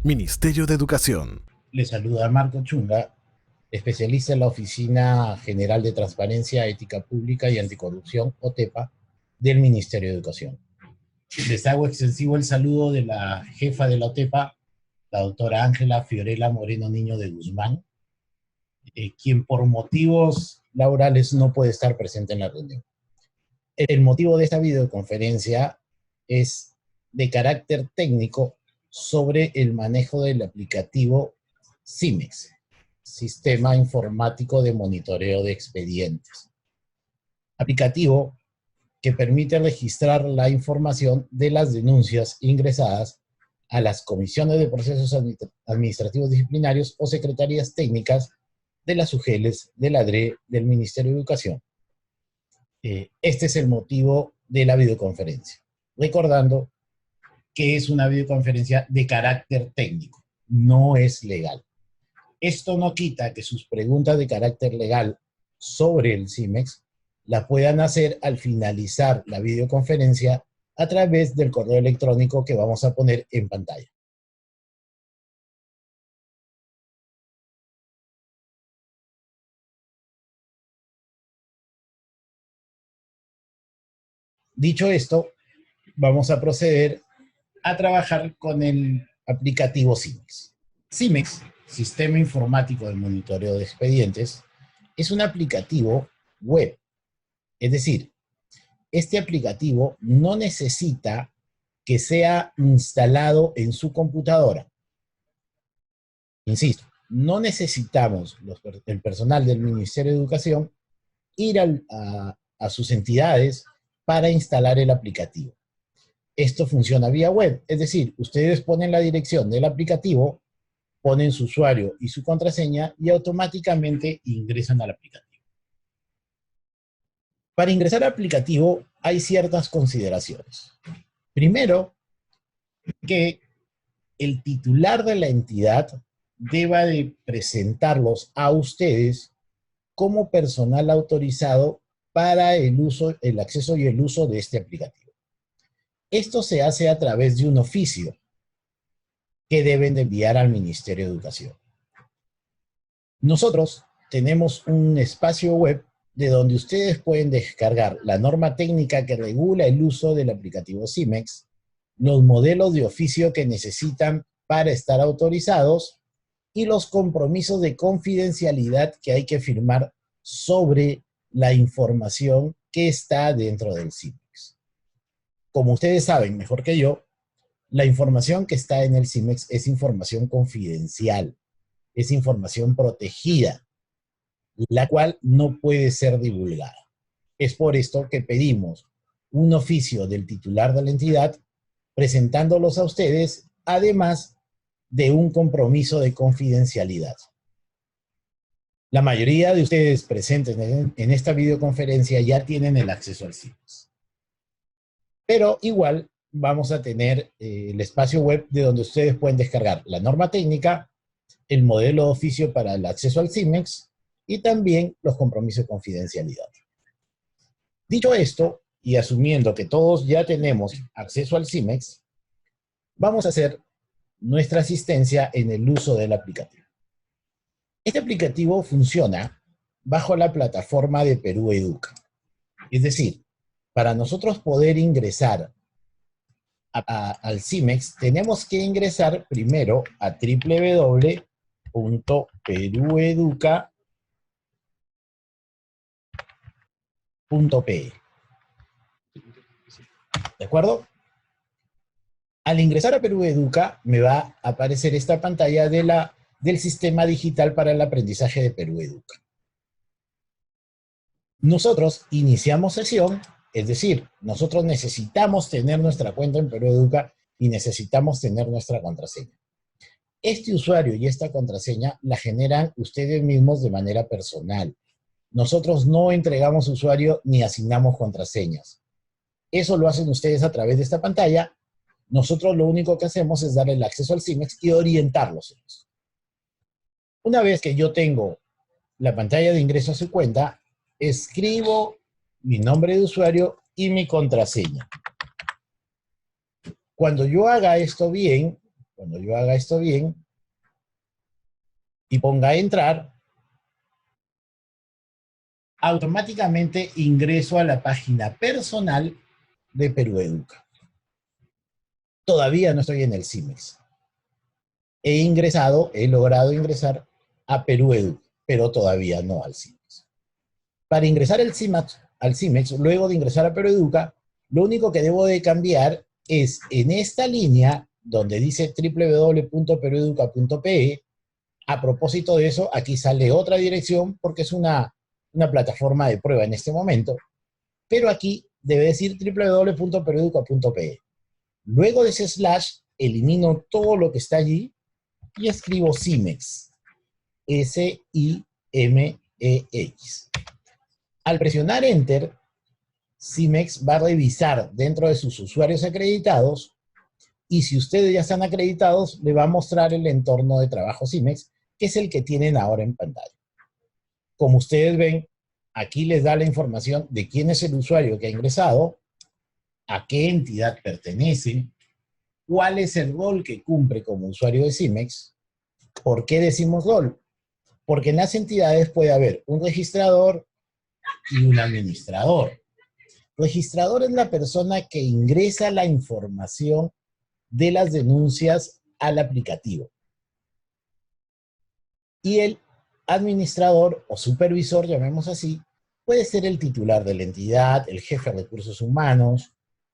Ministerio de Educación. Le saluda Marco Chunga, especialista en la Oficina General de Transparencia, Ética Pública y Anticorrupción, OTEPA, del Ministerio de Educación. Les hago extensivo el saludo de la jefa de la OTEPA, la doctora Ángela Fiorella Moreno Niño de Guzmán, quien por motivos laborales no puede estar presente en la reunión. El motivo de esta videoconferencia es de carácter técnico sobre el manejo del aplicativo CIMEX, Sistema Informático de Monitoreo de Expedientes. Aplicativo que permite registrar la información de las denuncias ingresadas a las comisiones de procesos administrativos disciplinarios o secretarías técnicas de las UGELES, de la DRE, del Ministerio de Educación. Este es el motivo de la videoconferencia. Recordando que es una videoconferencia de carácter técnico, no es legal. Esto no quita que sus preguntas de carácter legal sobre el CIMEX la puedan hacer al finalizar la videoconferencia a través del correo electrónico que vamos a poner en pantalla. Dicho esto, vamos a proceder a trabajar con el aplicativo CIMEX. CIMEX, Sistema Informático de Monitoreo de Expedientes, es un aplicativo web. Es decir, este aplicativo no necesita que sea instalado en su computadora. Insisto, no necesitamos el personal del Ministerio de Educación ir a sus entidades para instalar el aplicativo. Esto funciona vía web, es decir, ustedes ponen la dirección del aplicativo, ponen su usuario y su contraseña y automáticamente ingresan al aplicativo. Para ingresar al aplicativo hay ciertas consideraciones. Primero, que el titular de la entidad deba de presentarlos a ustedes como personal autorizado para el uso, el acceso y el uso de este aplicativo. Esto se hace a través de un oficio que deben de enviar al Ministerio de Educación. Nosotros tenemos un espacio web de donde ustedes pueden descargar la norma técnica que regula el uso del aplicativo CIMEX, los modelos de oficio que necesitan para estar autorizados y los compromisos de confidencialidad que hay que firmar sobre la información que está dentro del CIMEX. Como ustedes saben mejor que yo, la información que está en el CIMEX es información confidencial, es información protegida, la cual no puede ser divulgada. Es por esto que pedimos un oficio del titular de la entidad presentándolos a ustedes, además de un compromiso de confidencialidad. La mayoría de ustedes presentes en esta videoconferencia ya tienen el acceso al CIMEX. Pero igual vamos a tener el espacio web de donde ustedes pueden descargar la norma técnica, el modelo de oficio para el acceso al CIMEX y también los compromisos de confidencialidad. Dicho esto, y asumiendo que todos ya tenemos acceso al CIMEX, vamos a hacer nuestra asistencia en el uso del aplicativo. Este aplicativo funciona bajo la plataforma de Perú Educa. Es decir, para nosotros poder ingresar al CIMEX, tenemos que ingresar primero a www.perueduca.pe. ¿De acuerdo? Al ingresar a Perú Educa, me va a aparecer esta pantalla del Sistema Digital para el Aprendizaje de Perú Educa. Nosotros iniciamos sesión, es decir, nosotros necesitamos tener nuestra cuenta en Perú Educa y necesitamos tener nuestra contraseña. Este usuario y esta contraseña la generan ustedes mismos de manera personal. Nosotros no entregamos usuario ni asignamos contraseñas. Eso lo hacen ustedes a través de esta pantalla. Nosotros lo único que hacemos es darle el acceso al CIMEX y orientarlos en eso. Una vez que yo tengo la pantalla de ingreso a su cuenta, escribo mi nombre de usuario y mi contraseña. Cuando yo haga esto bien, cuando yo haga esto bien y ponga a entrar, automáticamente ingreso a la página personal de Perú Educa. Todavía no estoy en el CIMEX. He logrado ingresar a Perú Educa, pero todavía no al CIMEX. Para ingresar al CIMEX, luego de ingresar a Perú Educa, lo único que debo de cambiar es en esta línea donde dice www.perueduca.pe. A propósito de eso, aquí sale otra dirección porque es una plataforma de prueba en este momento, pero aquí debe decir www.perueduca.pe. Luego de ese slash, elimino todo lo que está allí y escribo CIMEX, S-I-M-E-X. Al presionar Enter, CIMEX va a revisar dentro de sus usuarios acreditados y si ustedes ya están acreditados, le va a mostrar el entorno de trabajo CIMEX, que es el que tienen ahora en pantalla. Como ustedes ven, aquí les da la información de quién es el usuario que ha ingresado, a qué entidad pertenece, cuál es el rol que cumple como usuario de CIMEX. ¿Por qué decimos rol? Porque en las entidades puede haber un registrador y un administrador. Registrador es la persona que ingresa la información de las denuncias al aplicativo. Y el administrador o supervisor, llamemos así, puede ser el titular de la entidad, el jefe de recursos humanos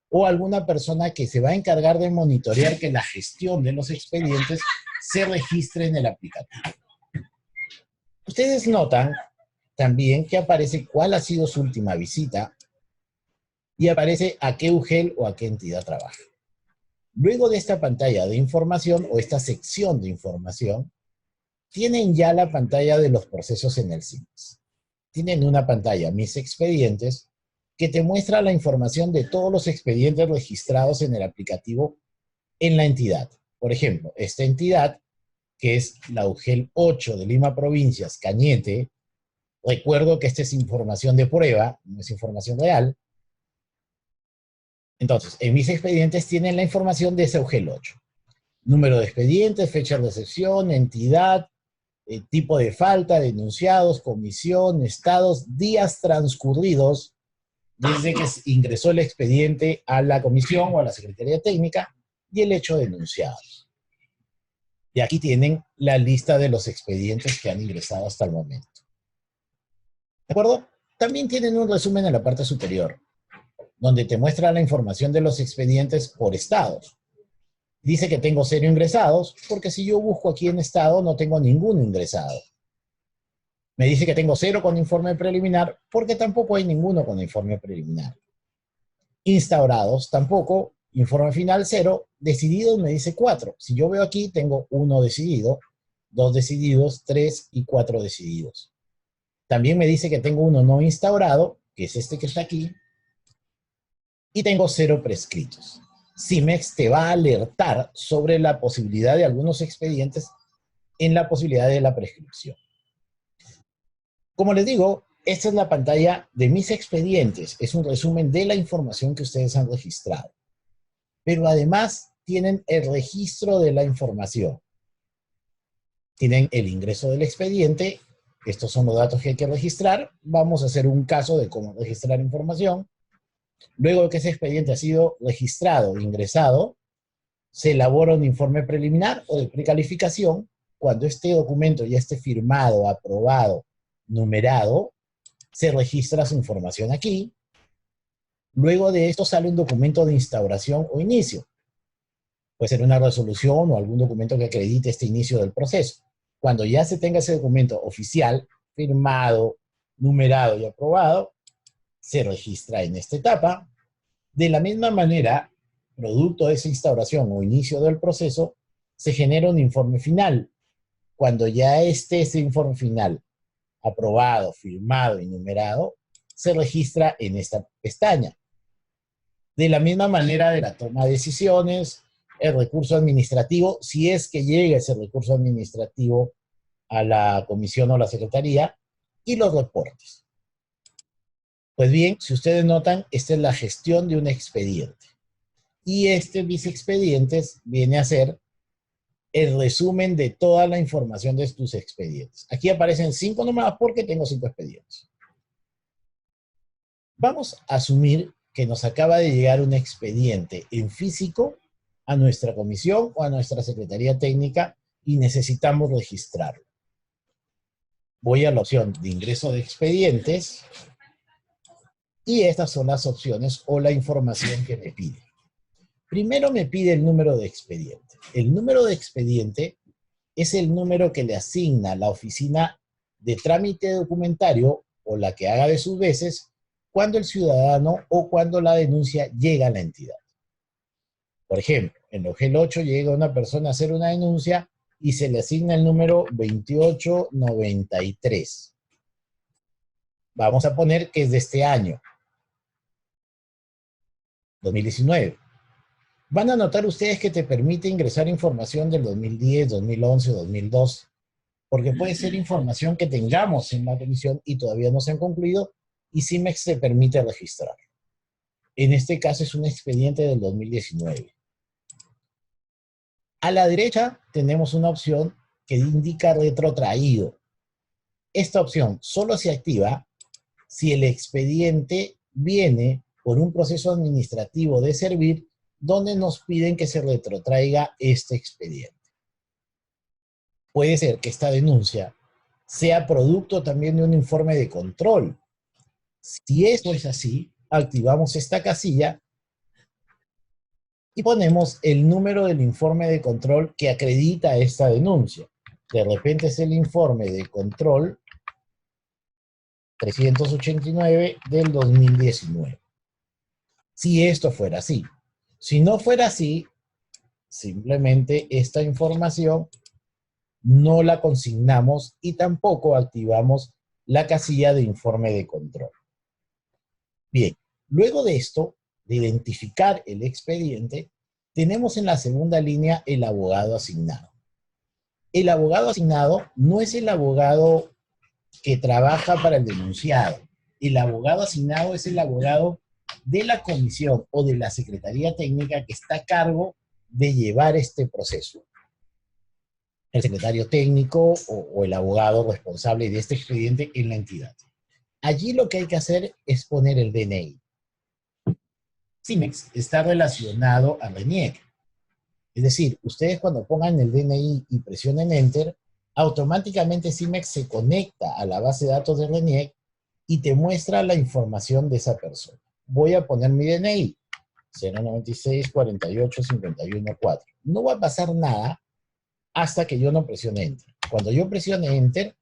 o alguna persona que se va a encargar de monitorear que la gestión de los expedientes se registre en el aplicativo. Ustedes notan también que aparece cuál ha sido su última visita y aparece a qué UGEL o a qué entidad trabaja. Luego de esta pantalla de información o esta sección de información, tienen ya la pantalla de los procesos en el CIMEX. Tienen una pantalla, mis expedientes, que te muestra la información de todos los expedientes registrados en el aplicativo en la entidad. Por ejemplo, esta entidad, que es la UGEL 8 de Lima Provincias, Cañete, recuerdo que esta es información de prueba, no es información real. Entonces, en mis expedientes tienen la información de ese UGEL 8. Número de expedientes, fecha de recepción, entidad, tipo de falta, denunciados, comisión, estados, días transcurridos desde que ingresó el expediente a la comisión o a la Secretaría Técnica y el hecho denunciado. Y aquí tienen la lista de los expedientes que han ingresado hasta el momento. ¿De acuerdo? También tienen un resumen en la parte superior, donde te muestra la información de los expedientes por estados. Dice que tengo 0 ingresados, porque si yo busco aquí en estado, no tengo ninguno ingresado. Me dice que tengo 0 con informe preliminar, porque tampoco hay ninguno con informe preliminar. Instaurados, tampoco. Informe final 0. Decididos me dice 4. Si yo veo aquí, tengo 1 decidido, 2 decididos, 3 y 4 decididos. También me dice que tengo 1 no instaurado, que es este que está aquí, y tengo 0 prescritos. CIMEX te va a alertar sobre la posibilidad de algunos expedientes en la posibilidad de la prescripción. Como les digo, esta es la pantalla de mis expedientes. Es un resumen de la información que ustedes han registrado. Pero además tienen el registro de la información. Tienen el ingreso del expediente. Estos son los datos que hay que registrar. Vamos a hacer un caso de cómo registrar información. Luego de que ese expediente ha sido registrado e ingresado, se elabora un informe preliminar o de precalificación. Cuando este documento ya esté firmado, aprobado, numerado, se registra su información aquí. Luego de esto sale un documento de instauración o inicio. Puede ser una resolución o algún documento que acredite este inicio del proceso. Cuando ya se tenga ese documento oficial, firmado, numerado y aprobado, se registra en esta etapa. De la misma manera, producto de esa instauración o inicio del proceso, se genera un informe final. Cuando ya esté ese informe final aprobado, firmado y numerado, se registra en esta pestaña. De la misma manera de la toma de decisiones, el recurso administrativo, si es que llega ese recurso administrativo a la comisión o la secretaría, y los reportes. Pues bien, si ustedes notan, esta es la gestión de un expediente. Y este mis expedientes viene a ser el resumen de toda la información de tus expedientes. Aquí aparecen 5 números porque tengo 5 expedientes. Vamos a asumir que nos acaba de llegar un expediente en físico a nuestra comisión o a nuestra Secretaría Técnica y necesitamos registrarlo. Voy a la opción de ingreso de expedientes y estas son las opciones o la información que me pide. Primero me pide el número de expediente. El número de expediente es el número que le asigna la oficina de trámite documentario o la que haga de sus veces cuando el ciudadano o cuando la denuncia llega a la entidad. Por ejemplo, en el OGEL 8 llega una persona a hacer una denuncia y se le asigna el número 2893. Vamos a poner que es de este año, 2019. Van a notar ustedes que te permite ingresar información del 2010, 2011, 2012, porque puede ser información que tengamos en la comisión y todavía no se han concluido, y CIMEX te permite registrar. En este caso es un expediente del 2019. A la derecha tenemos una opción que indica retrotraído. Esta opción solo se activa si el expediente viene por un proceso administrativo de servir donde nos piden que se retrotraiga este expediente. Puede ser que esta denuncia sea producto también de un informe de control. Si esto es así, activamos esta casilla y ponemos el número del informe de control que acredita esta denuncia. De repente es el informe de control 389 del 2019. Si esto fuera así. Si no fuera así, simplemente esta información no la consignamos y tampoco activamos la casilla de informe de control. Bien, luego de esto, de identificar el expediente, tenemos en la segunda línea el abogado asignado. El abogado asignado no es el abogado que trabaja para el denunciado. El abogado asignado es el abogado de la comisión o de la Secretaría Técnica que está a cargo de llevar este proceso. El secretario técnico o el abogado responsable de este expediente en la entidad. Allí lo que hay que hacer es poner el DNI. CIMEX está relacionado a RENIEC. Es decir, ustedes cuando pongan el DNI y presionen Enter, automáticamente CIMEX se conecta a la base de datos de RENIEC y te muestra la información de esa persona. Voy a poner mi DNI, 096 48 51 4. No va a pasar nada hasta que yo no presione Enter. Cuando yo presione Enter,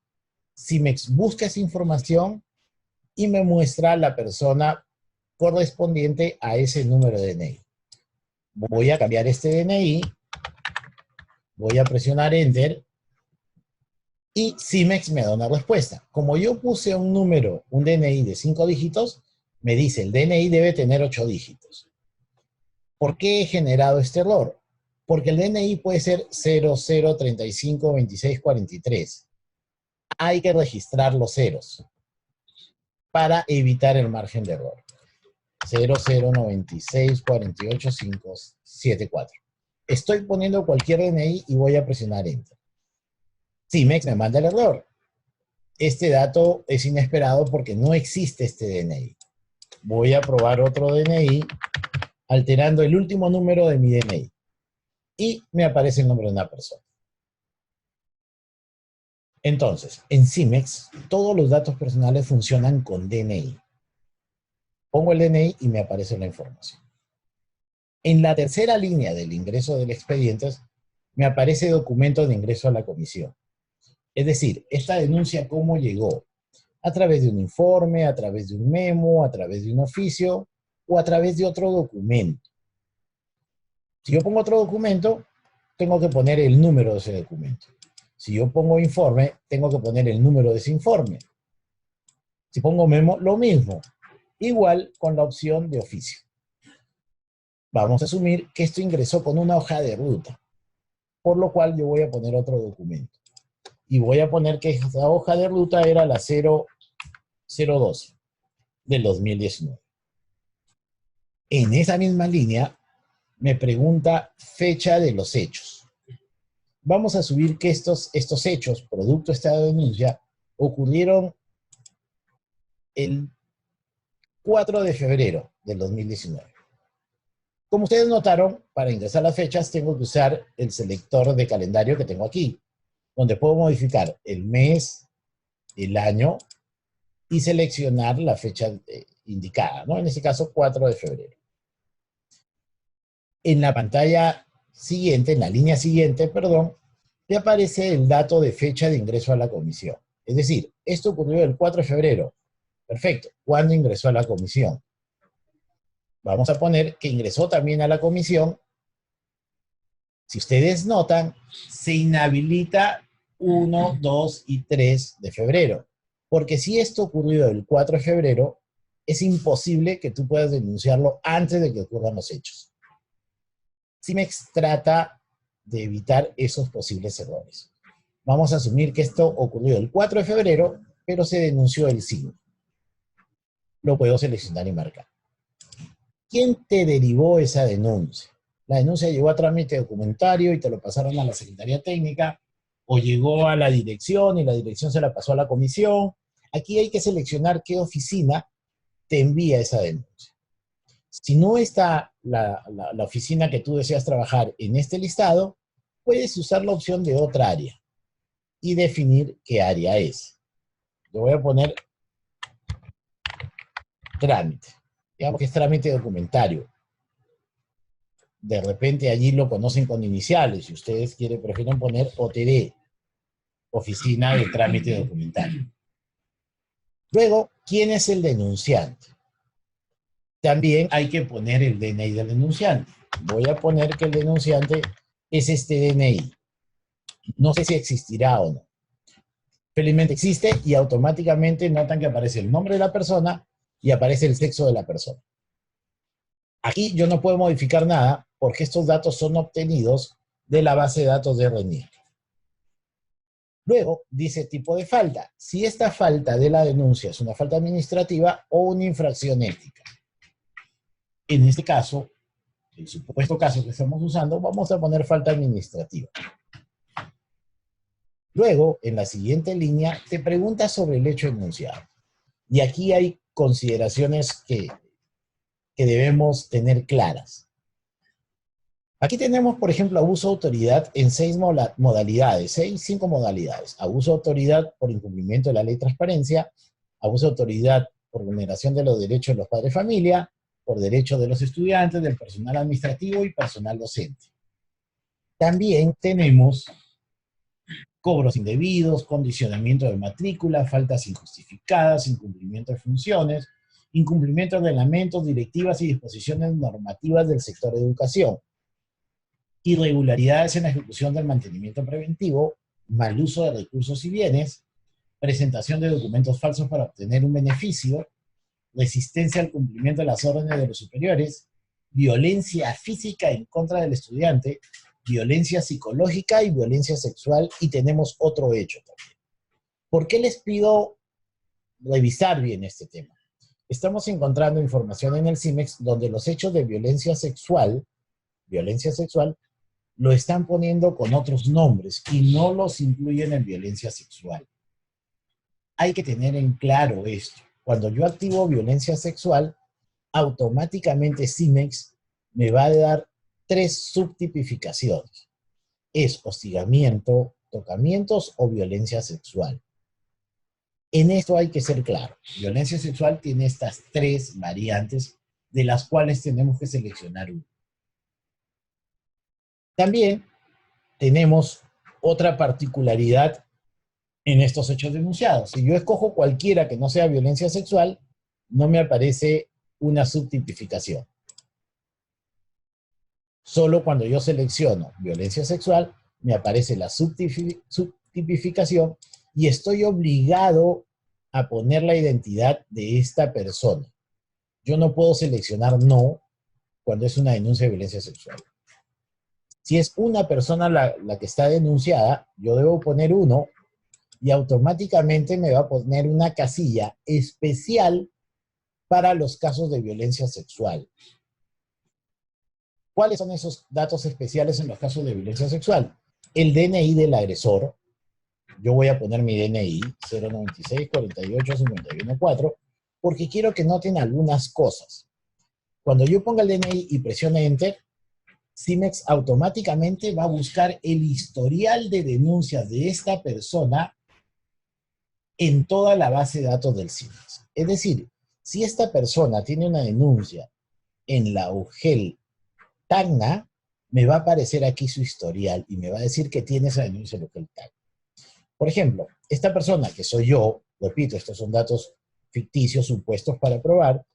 CIMEX busca esa información y me muestra la persona correspondiente a ese número de DNI. Voy a cambiar este DNI, voy a presionar Enter y CIMEX me da una respuesta. Como yo puse un número, un DNI de 5 dígitos, me dice el DNI debe tener 8 dígitos. ¿Por qué he generado este error? Porque el DNI puede ser 0035 26 43. Hay que registrar los ceros para evitar el margen de error. 0096 48 574. Estoy poniendo cualquier DNI y voy a presionar Enter. CIMEX me manda el error. Este dato es inesperado porque no existe este DNI. Voy a probar otro DNI alterando el último número de mi DNI. Y me aparece el nombre de una persona. Entonces, en CIMEX, todos los datos personales funcionan con DNI. Pongo el DNI y me aparece la información. En la tercera línea del ingreso del expediente, me aparece documento de ingreso a la comisión. Es decir, esta denuncia cómo llegó. A través de un informe, a través de un memo, a través de un oficio o a través de otro documento. Si yo pongo otro documento, tengo que poner el número de ese documento. Si yo pongo informe, tengo que poner el número de ese informe. Si pongo memo, lo mismo. Igual con la opción de oficio. Vamos a asumir que esto ingresó con una hoja de ruta, por lo cual yo voy a poner otro documento. Y voy a poner que esta hoja de ruta era la 0012 del 2019. En esa misma línea me pregunta fecha de los hechos. vamos a asumir que estos hechos, producto de esta denuncia, ocurrieron el 4 de febrero del 2019. Como ustedes notaron, para ingresar las fechas tengo que usar el selector de calendario que tengo aquí, donde puedo modificar el mes, el año y seleccionar la fecha indicada, ¿no? En este caso, 4 de febrero. En la pantalla siguiente, en la línea siguiente, perdón, te aparece el dato de fecha de ingreso a la comisión. Es decir, esto ocurrió el 4 de febrero. Perfecto. ¿Cuándo ingresó a la comisión? Vamos a poner que ingresó también a la comisión. Si ustedes notan, se inhabilita 1, 2 y 3 de febrero. Porque si esto ocurrió el 4 de febrero, es imposible que tú puedas denunciarlo antes de que ocurran los hechos. CIMEX trata de evitar esos posibles errores. Vamos a asumir que esto ocurrió el 4 de febrero, pero se denunció el 5. Lo puedo seleccionar y marcar. ¿Quién te derivó esa denuncia? La denuncia llegó a trámite documentario y te lo pasaron a la Secretaría Técnica, o llegó a la dirección y la dirección se la pasó a la comisión. Aquí hay que seleccionar qué oficina te envía esa denuncia. Si no está la oficina que tú deseas trabajar en este listado, puedes usar la opción de otra área y definir qué área es. Yo voy a poner trámite. Digamos que es trámite documentario. De repente allí lo conocen con iniciales. Si ustedes prefieren poner OTD, Oficina de Trámite Documentario. Luego, ¿quién es el denunciante? También hay que poner el DNI del denunciante. Voy a poner que el denunciante es este DNI. No sé si existirá o no. Felizmente existe y automáticamente notan que aparece el nombre de la persona y aparece el sexo de la persona. Aquí yo no puedo modificar nada porque estos datos son obtenidos de la base de datos de RENIEC. Luego dice tipo de falta. Si esta falta de la denuncia es una falta administrativa o una infracción ética. En este caso, el supuesto caso que estamos usando, vamos a poner falta administrativa. Luego, en la siguiente línea, te pregunta sobre el hecho enunciado. Y aquí hay consideraciones que debemos tener claras. Aquí tenemos, por ejemplo, abuso de autoridad en 5 modalidades. Abuso de autoridad por incumplimiento de la ley de transparencia, abuso de autoridad por vulneración de los derechos de los padres de familia, por derechos de los estudiantes, del personal administrativo y personal docente. También tenemos cobros indebidos, condicionamiento de matrícula, faltas injustificadas, incumplimiento de funciones, incumplimiento de reglamentos, directivas y disposiciones normativas del sector de educación, irregularidades en la ejecución del mantenimiento preventivo, mal uso de recursos y bienes, presentación de documentos falsos para obtener un beneficio, resistencia al cumplimiento de las órdenes de los superiores, violencia física en contra del estudiante, violencia psicológica y violencia sexual, y tenemos otro hecho también. ¿Por qué les pido revisar bien este tema? Estamos encontrando información en el CIMEX donde los hechos de violencia sexual, lo están poniendo con otros nombres y no los incluyen en violencia sexual. Hay que tener en claro esto. Cuando yo activo violencia sexual, automáticamente CIMEX me va a dar 3 subtipificaciones. Es hostigamiento, tocamientos o violencia sexual. En esto hay que ser claro. Violencia sexual tiene estas 3 variantes de las cuales tenemos que seleccionar una. También tenemos otra particularidad en estos hechos denunciados. Si yo escojo cualquiera que no sea violencia sexual, no me aparece una subtipificación. Solo cuando yo selecciono violencia sexual, me aparece la subtipificación y estoy obligado a poner la identidad de esta persona. Yo no puedo seleccionar no cuando es una denuncia de violencia sexual. Si es una persona la que está denunciada, yo debo poner 1 y automáticamente me va a poner una casilla especial para los casos de violencia sexual. ¿Cuáles son esos datos especiales en los casos de violencia sexual? el DNI del agresor. Yo voy a poner mi DNI 096 48 51 4 porque quiero que noten algunas cosas. Cuando yo ponga el DNI y presione Enter, CIMEX automáticamente va a buscar el historial de denuncias de esta persona en toda la base de datos del CIMEX. Es decir, si esta persona tiene una denuncia en la UGEL Tacna, me va a aparecer aquí su historial y me va a decir que tiene esa denuncia en la UGEL Tacna. Por ejemplo, esta persona que soy yo, repito, estos son datos ficticios supuestos para probar,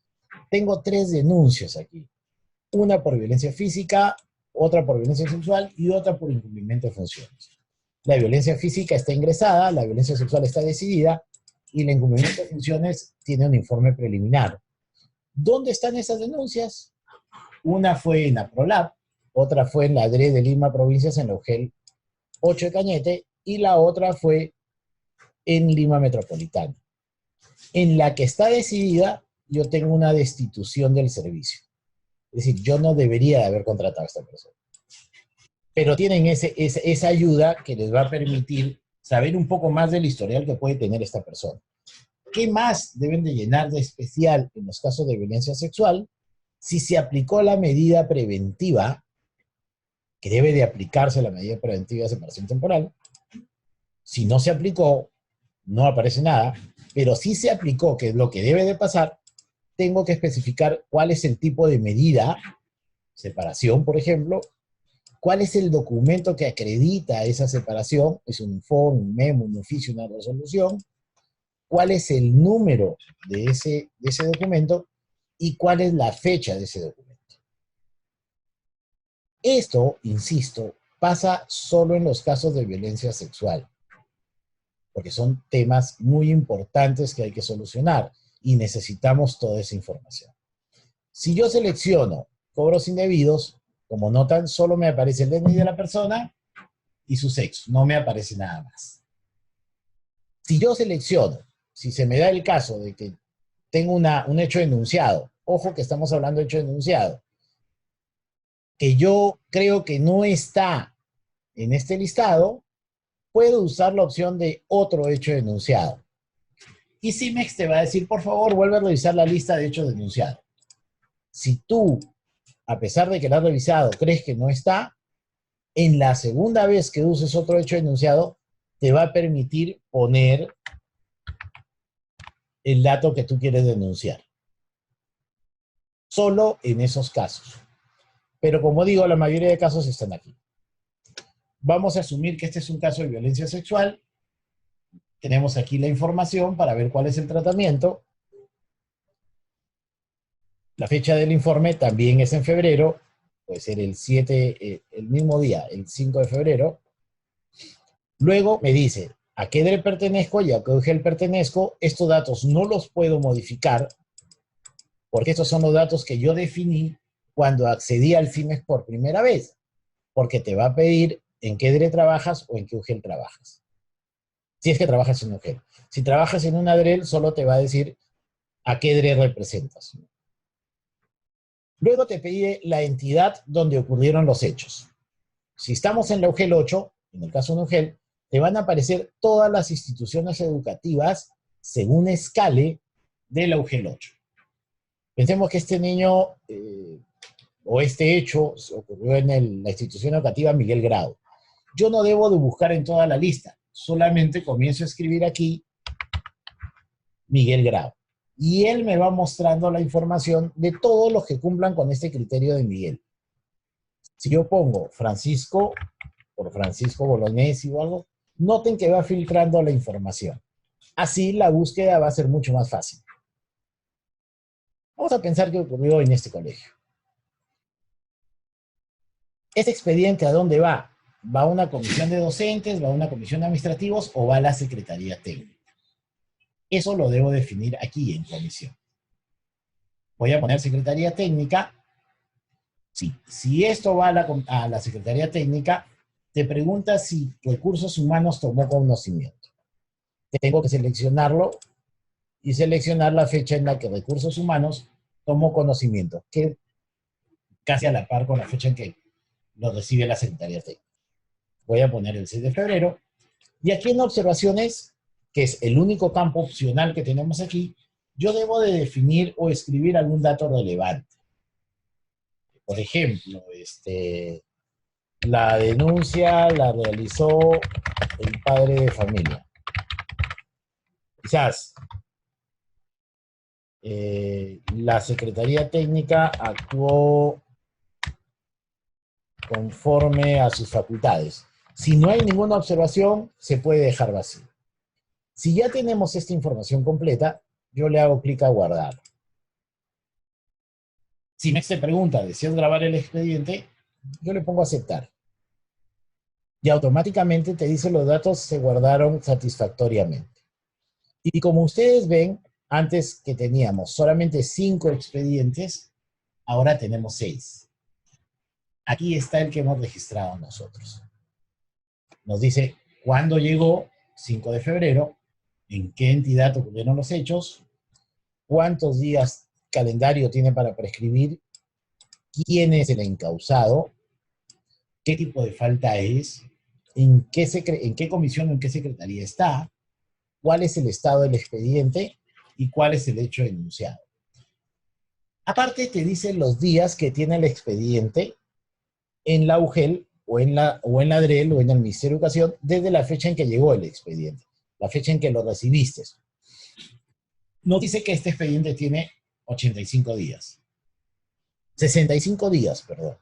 tengo 3 denuncias aquí. Una por violencia física, otra por violencia sexual y otra por incumplimiento de funciones. La violencia física está ingresada, la violencia sexual está decidida y el incumplimiento de funciones tiene un informe preliminar. ¿Dónde están esas denuncias? Una fue en APROLAB, otra fue en la DRE de Lima Provincias, en la UGEL 8 de Cañete, y la otra fue en Lima Metropolitana. En la que está decidida, yo tengo una destitución del servicio. Es decir, yo no debería de haber contratado a esta persona. Pero tienen esa ayuda que les va a permitir saber un poco más del historial que puede tener esta persona. ¿Qué más deben de llenar de especial en los casos de violencia sexual? Si se aplicó la medida preventiva, que debe de aplicarse la medida preventiva de separación temporal. Si no se aplicó, no aparece nada, pero si se aplicó, que es lo que debe de pasar, tengo que especificar cuál es el tipo de medida, separación, por ejemplo, cuál es el documento que acredita esa separación, es un informe, un memo, un oficio, una resolución, cuál es el número de ese documento y cuál es la fecha de ese documento. Esto, insisto, pasa solo en los casos de violencia sexual, porque son temas muy importantes que hay que solucionar y necesitamos toda esa información. Si yo selecciono cobros indebidos, como notan, solo me aparece el DNI de la persona y su sexo, no me aparece nada más. Si yo selecciono, si se me da el caso de que tengo un hecho denunciado, ojo que estamos hablando de hecho denunciado, que yo creo que no está en este listado, puedo usar la opción de otro hecho denunciado. Y CIMEX te va a decir, por favor, vuelve a revisar la lista de hechos denunciados. Si tú, a pesar de que la has revisado, crees que no está, en la segunda vez que uses otro hecho denunciado, te va a permitir poner el dato que tú quieres denunciar. Solo en esos casos. Pero como digo, la mayoría de casos están aquí. Vamos a asumir que este es un caso de violencia sexual. Tenemos aquí la información para ver cuál es el tratamiento. La fecha del informe también es en febrero, puede ser el 7, el mismo día, el 5 de febrero. Luego me dice a qué DRE pertenezco y a qué UGEL pertenezco. Estos datos no los puedo modificar porque estos son los datos que yo definí cuando accedí al CIMEX por primera vez, porque te va a pedir en qué DRE trabajas o en qué UGEL trabajas. Si es que trabajas en UGEL. Si trabajas en una DRE, solo te va a decir a qué DRE representas. Luego te pide la entidad donde ocurrieron los hechos. Si estamos en la UGEL 8, en el caso de UGEL, te van a aparecer todas las instituciones educativas según escale de la UGEL 8. Pensemos que este niño o este hecho ocurrió en la institución educativa Miguel Grau. Yo no debo de buscar en toda la lista, solamente comienzo a escribir aquí Miguel Grau. Y él me va mostrando la información de todos los que cumplan con este criterio de Miguel. Si yo pongo Francisco, por Francisco Bolognesi o algo, noten que va filtrando la información. Así la búsqueda va a ser mucho más fácil. Vamos a pensar qué ocurrió en este colegio. ¿Este expediente a dónde va? ¿Va a una comisión de docentes, va a una comisión de administrativos o va a la Secretaría Técnica? Eso lo debo definir aquí en comisión. Voy a poner Secretaría Técnica. Sí, si esto va a la Secretaría Técnica, te pregunta si Recursos Humanos tomó conocimiento. Tengo que seleccionarlo y seleccionar la fecha en la que Recursos Humanos tomó conocimiento, que casi a la par con la fecha en que lo recibe la Secretaría Técnica. Voy a poner el 6 de febrero. Y aquí en observaciones, que es el único campo opcional que tenemos aquí, yo debo de definir o escribir algún dato relevante. Por ejemplo, la denuncia la realizó el padre de familia. Quizás la Secretaría Técnica actuó conforme a sus facultades. Si no hay ninguna observación, se puede dejar vacío. Si ya tenemos esta información completa, yo le hago clic a guardar. Si me se pregunta, ¿deseas grabar el expediente? Yo le pongo a aceptar. Y automáticamente te dice los datos se guardaron satisfactoriamente. Y como ustedes ven, antes que teníamos solamente 5 expedientes, ahora tenemos 6. Aquí está el que hemos registrado nosotros. Nos dice cuándo llegó, 5 de febrero, en qué entidad ocurrieron los hechos, cuántos días calendario tiene para prescribir, quién es el encausado, qué tipo de falta es, en qué comisión o en qué secretaría está, cuál es el estado del expediente y cuál es el hecho denunciado. Aparte te dice los días que tiene el expediente en la UGEL o en la DREL o en el Ministerio de Educación desde la fecha en que llegó el expediente, la fecha en que lo recibiste. Nos dice que este expediente tiene 85 días. 65 días, perdón.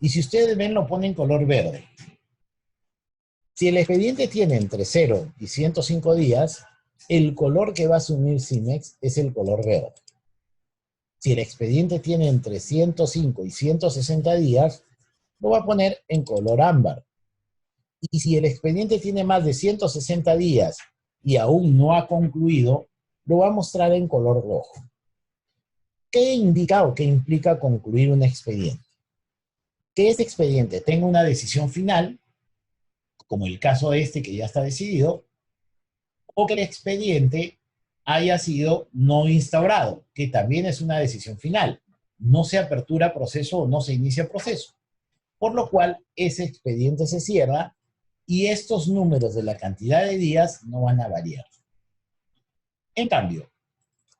Y si ustedes ven, lo pone en color verde. Si el expediente tiene entre 0 y 105 días, el color que va a asumir CIMEX es el color verde. Si el expediente tiene entre 105 y 160 días, lo va a poner en color ámbar. Y si el expediente tiene más de 160 días y aún no ha concluido, lo va a mostrar en color rojo. ¿Qué indica o qué implica concluir un expediente? Que este expediente tenga una decisión final, como el caso este que ya está decidido, o que el expediente haya sido no instaurado, que también es una decisión final. No se apertura proceso o no se inicia proceso. Por lo cual, ese expediente se cierra y estos números de la cantidad de días no van a variar. En cambio,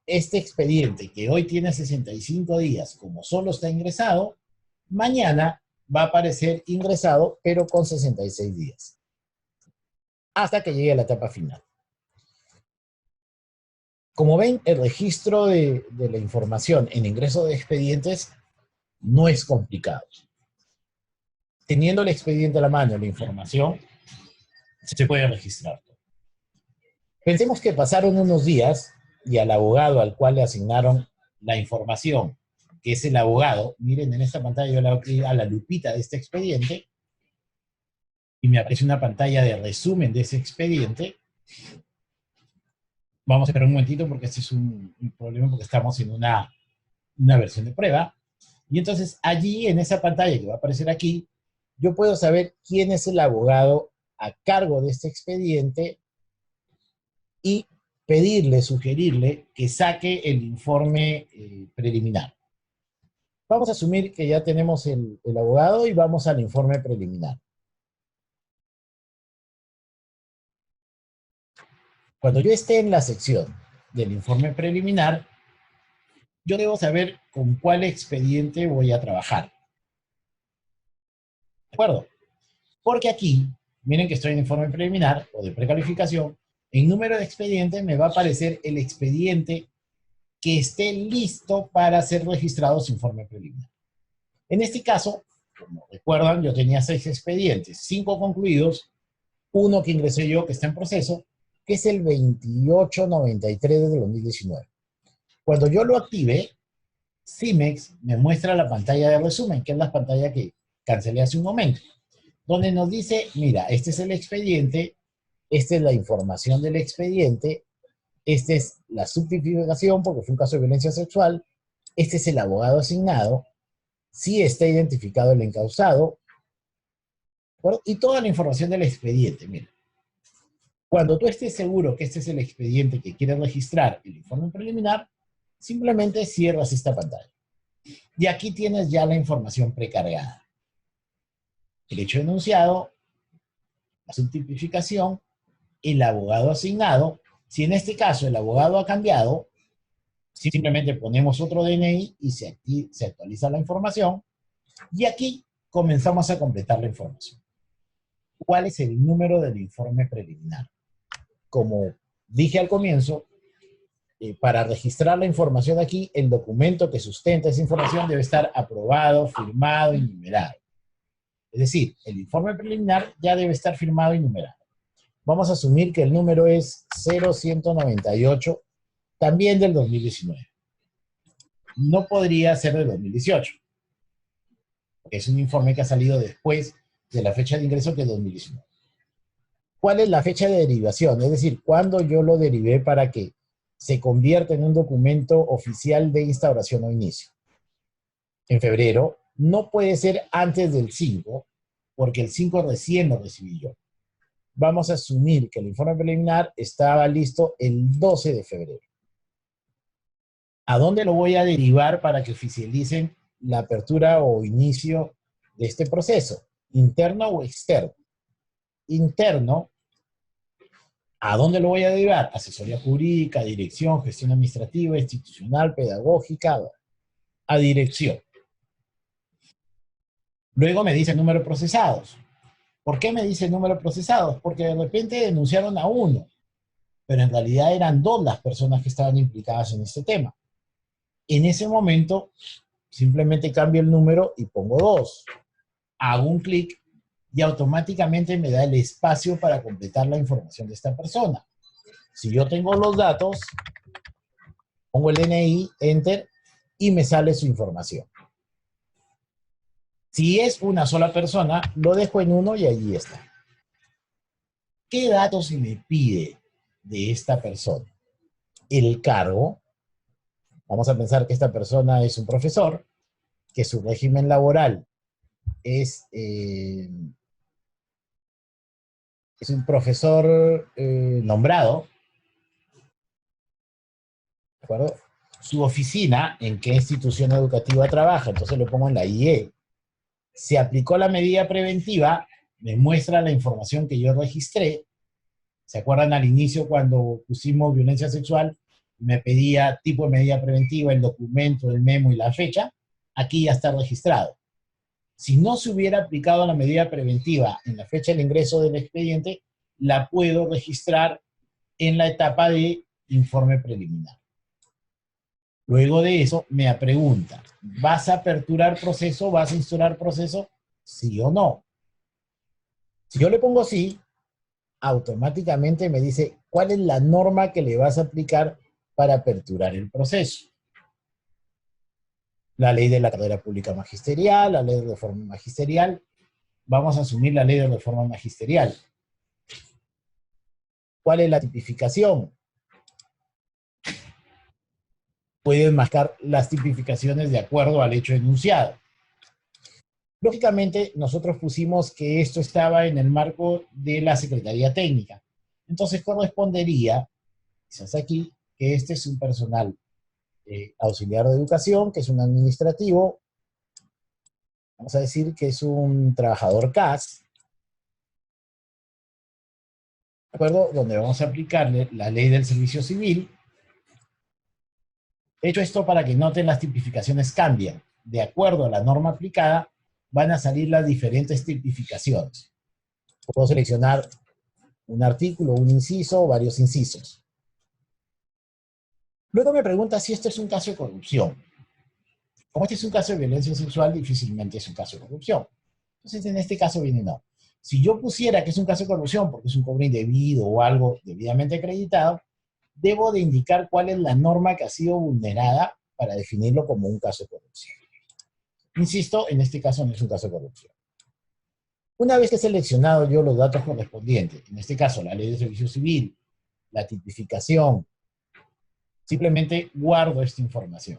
este expediente que hoy tiene 65 días, como solo está ingresado, mañana va a aparecer ingresado, pero con 66 días. Hasta que llegue a la etapa final. Como ven, el registro de la información en ingreso de expedientes no es complicado. Teniendo el expediente a la mano, la información, se puede registrar. Pensemos que pasaron unos días y al abogado al cual le asignaron la información, que es el abogado, miren en esta pantalla yo le hago clic a la lupita de este expediente y me aparece una pantalla de resumen de ese expediente. Vamos a esperar un momentito porque este es un problema porque estamos en una versión de prueba. Y entonces allí en esa pantalla que va a aparecer aquí, yo puedo saber quién es el abogado a cargo de este expediente y pedirle, sugerirle que saque el informe preliminar. Vamos a asumir que ya tenemos el abogado y vamos al informe preliminar. Cuando yo esté en la sección del informe preliminar, yo debo saber con cuál expediente voy a trabajar. ¿De acuerdo? Porque aquí, miren que estoy en informe preliminar o de precalificación, en número de expediente me va a aparecer el expediente que esté listo para ser registrado su informe preliminar. En este caso, como recuerdan, yo tenía 6 expedientes, 5 concluidos, uno que ingresé yo que está en proceso, que es el 2893 de 2019. Cuando yo lo active, CIMEX me muestra la pantalla de resumen, que es la pantalla que cancelé hace un momento, donde nos dice, mira, este es el expediente, esta es la información del expediente, esta es la subtipificación porque fue un caso de violencia sexual, este es el abogado asignado, sí está identificado el encausado, ¿de y toda la información del expediente, mira. Cuando tú estés seguro que este es el expediente que quieres registrar, el informe preliminar, simplemente cierras esta pantalla. Y aquí tienes ya la información precargada. El hecho denunciado, la subtipificación, el abogado asignado. Si en este caso el abogado ha cambiado, simplemente ponemos otro DNI y se actualiza la información. Y aquí comenzamos a completar la información. ¿Cuál es el número del informe preliminar? Como dije al comienzo, para registrar la información aquí, el documento que sustenta esa información debe estar aprobado, firmado y numerado. Es decir, el informe preliminar ya debe estar firmado y numerado. Vamos a asumir que el número es 0198, también del 2019. No podría ser del 2018, porque es un informe que ha salido después de la fecha de ingreso que es 2019. ¿Cuál es la fecha de derivación? Es decir, ¿cuándo yo lo derivé para que se convierta en un documento oficial de instauración o inicio? En febrero. No puede ser antes del 5, porque el 5 recién lo recibí yo. Vamos a asumir que el informe preliminar estaba listo el 12 de febrero. ¿A dónde lo voy a derivar para que oficialicen la apertura o inicio de este proceso? ¿Interno o externo? Interno. ¿A dónde lo voy a derivar? Asesoría jurídica, dirección, gestión administrativa, institucional, pedagógica, a dirección. Luego me dice número de procesados. ¿Por qué me dice número de procesados? Porque de repente denunciaron a uno, pero en realidad eran dos las personas que estaban implicadas en este tema. En ese momento, simplemente cambio el número y pongo 2. Hago un clic y automáticamente me da el espacio para completar la información de esta persona. Si yo tengo los datos, pongo el DNI, Enter, y me sale su información. Si es una sola persona, lo dejo en 1 y allí está. ¿Qué datos se me pide de esta persona? El cargo. Vamos a pensar que esta persona es un profesor, que su régimen laboral es un profesor nombrado, ¿de acuerdo? Su oficina, en qué institución educativa trabaja, entonces lo pongo en la IE. Se aplicó la medida preventiva, me muestra la información que yo registré. ¿Se acuerdan al inicio cuando pusimos violencia sexual? Me pedía tipo de medida preventiva, el documento, el memo y la fecha. Aquí ya está registrado. Si no se hubiera aplicado la medida preventiva en la fecha del ingreso del expediente, la puedo registrar en la etapa de informe preliminar. Luego de eso, me pregunta, ¿vas a aperturar proceso? ¿Vas a instaurar proceso? ¿Sí o no? Si yo le pongo sí, automáticamente me dice cuál es la norma que le vas a aplicar para aperturar el proceso. La ley de la carrera pública magisterial, la ley de reforma magisterial. Vamos a asumir la ley de reforma magisterial. ¿Cuál es la tipificación? Pueden marcar las tipificaciones de acuerdo al hecho enunciado. Lógicamente, nosotros pusimos que esto estaba en el marco de la Secretaría Técnica. Entonces correspondería, quizás aquí, que este es un personal auxiliar de educación, que es un administrativo, vamos a decir que es un trabajador CAS, ¿de acuerdo? Donde vamos a aplicarle la ley del servicio civil. He hecho esto para que noten las tipificaciones cambian. De acuerdo a la norma aplicada, van a salir las diferentes tipificaciones. Puedo seleccionar un artículo, un inciso o varios incisos. Luego me pregunta si esto es un caso de corrupción. Como este es un caso de violencia sexual, difícilmente es un caso de corrupción. Entonces, en este caso viene no. Si yo pusiera que es un caso de corrupción porque es un cobro indebido o algo debidamente acreditado, debo de indicar cuál es la norma que ha sido vulnerada para definirlo como un caso de corrupción. Insisto, en este caso no es un caso de corrupción. Una vez que he seleccionado yo los datos correspondientes, en este caso la ley de servicio civil, la tipificación, simplemente guardo esta información.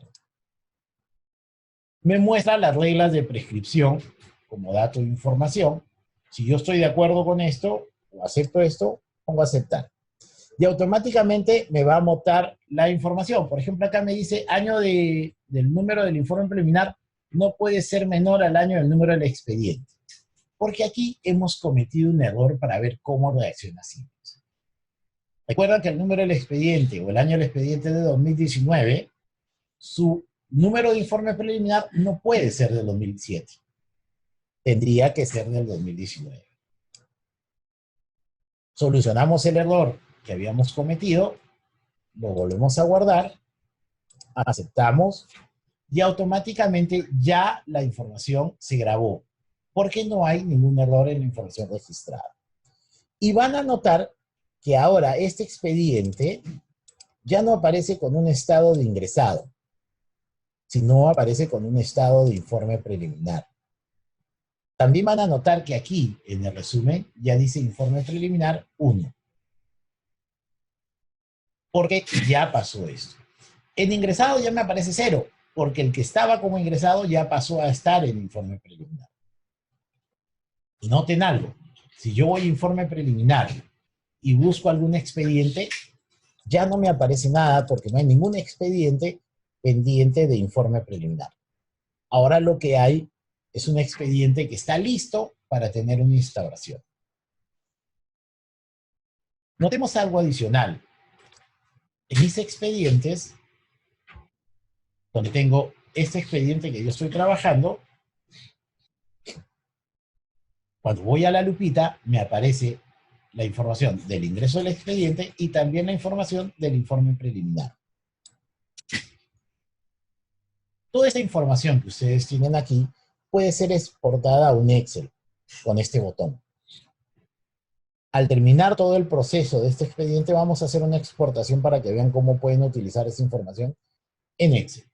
Me muestra las reglas de prescripción como dato de información. Si yo estoy de acuerdo con esto o acepto esto, pongo aceptar. Y automáticamente me va a anotar la información. Por ejemplo, acá me dice año del número del informe preliminar no puede ser menor al año del número del expediente. Porque aquí hemos cometido un error para ver cómo reacciona Siemens. Recuerda que el número del expediente o el año del expediente de 2019, su número de informe preliminar no puede ser del 2007. Tendría que ser del 2019. Solucionamos el error que habíamos cometido, lo volvemos a guardar, aceptamos y automáticamente ya la información se grabó porque no hay ningún error en la información registrada. Y van a notar que ahora este expediente ya no aparece con un estado de ingresado, sino aparece con un estado de informe preliminar. También van a notar que aquí, en el resumen, ya dice informe preliminar 1. Porque ya pasó esto. En ingresado ya me aparece 0, porque el que estaba como ingresado ya pasó a estar en informe preliminar. Y noten algo, si yo voy a informe preliminar y busco algún expediente, ya no me aparece nada porque no hay ningún expediente pendiente de informe preliminar. Ahora lo que hay es un expediente que está listo para tener una instauración. Notemos algo adicional. En mis expedientes, donde tengo este expediente que yo estoy trabajando, cuando voy a la lupita, me aparece la información del ingreso del expediente y también la información del informe preliminar. Toda esta información que ustedes tienen aquí puede ser exportada a un Excel con este botón. Al terminar todo el proceso de este expediente, vamos a hacer una exportación para que vean cómo pueden utilizar esa información en Excel.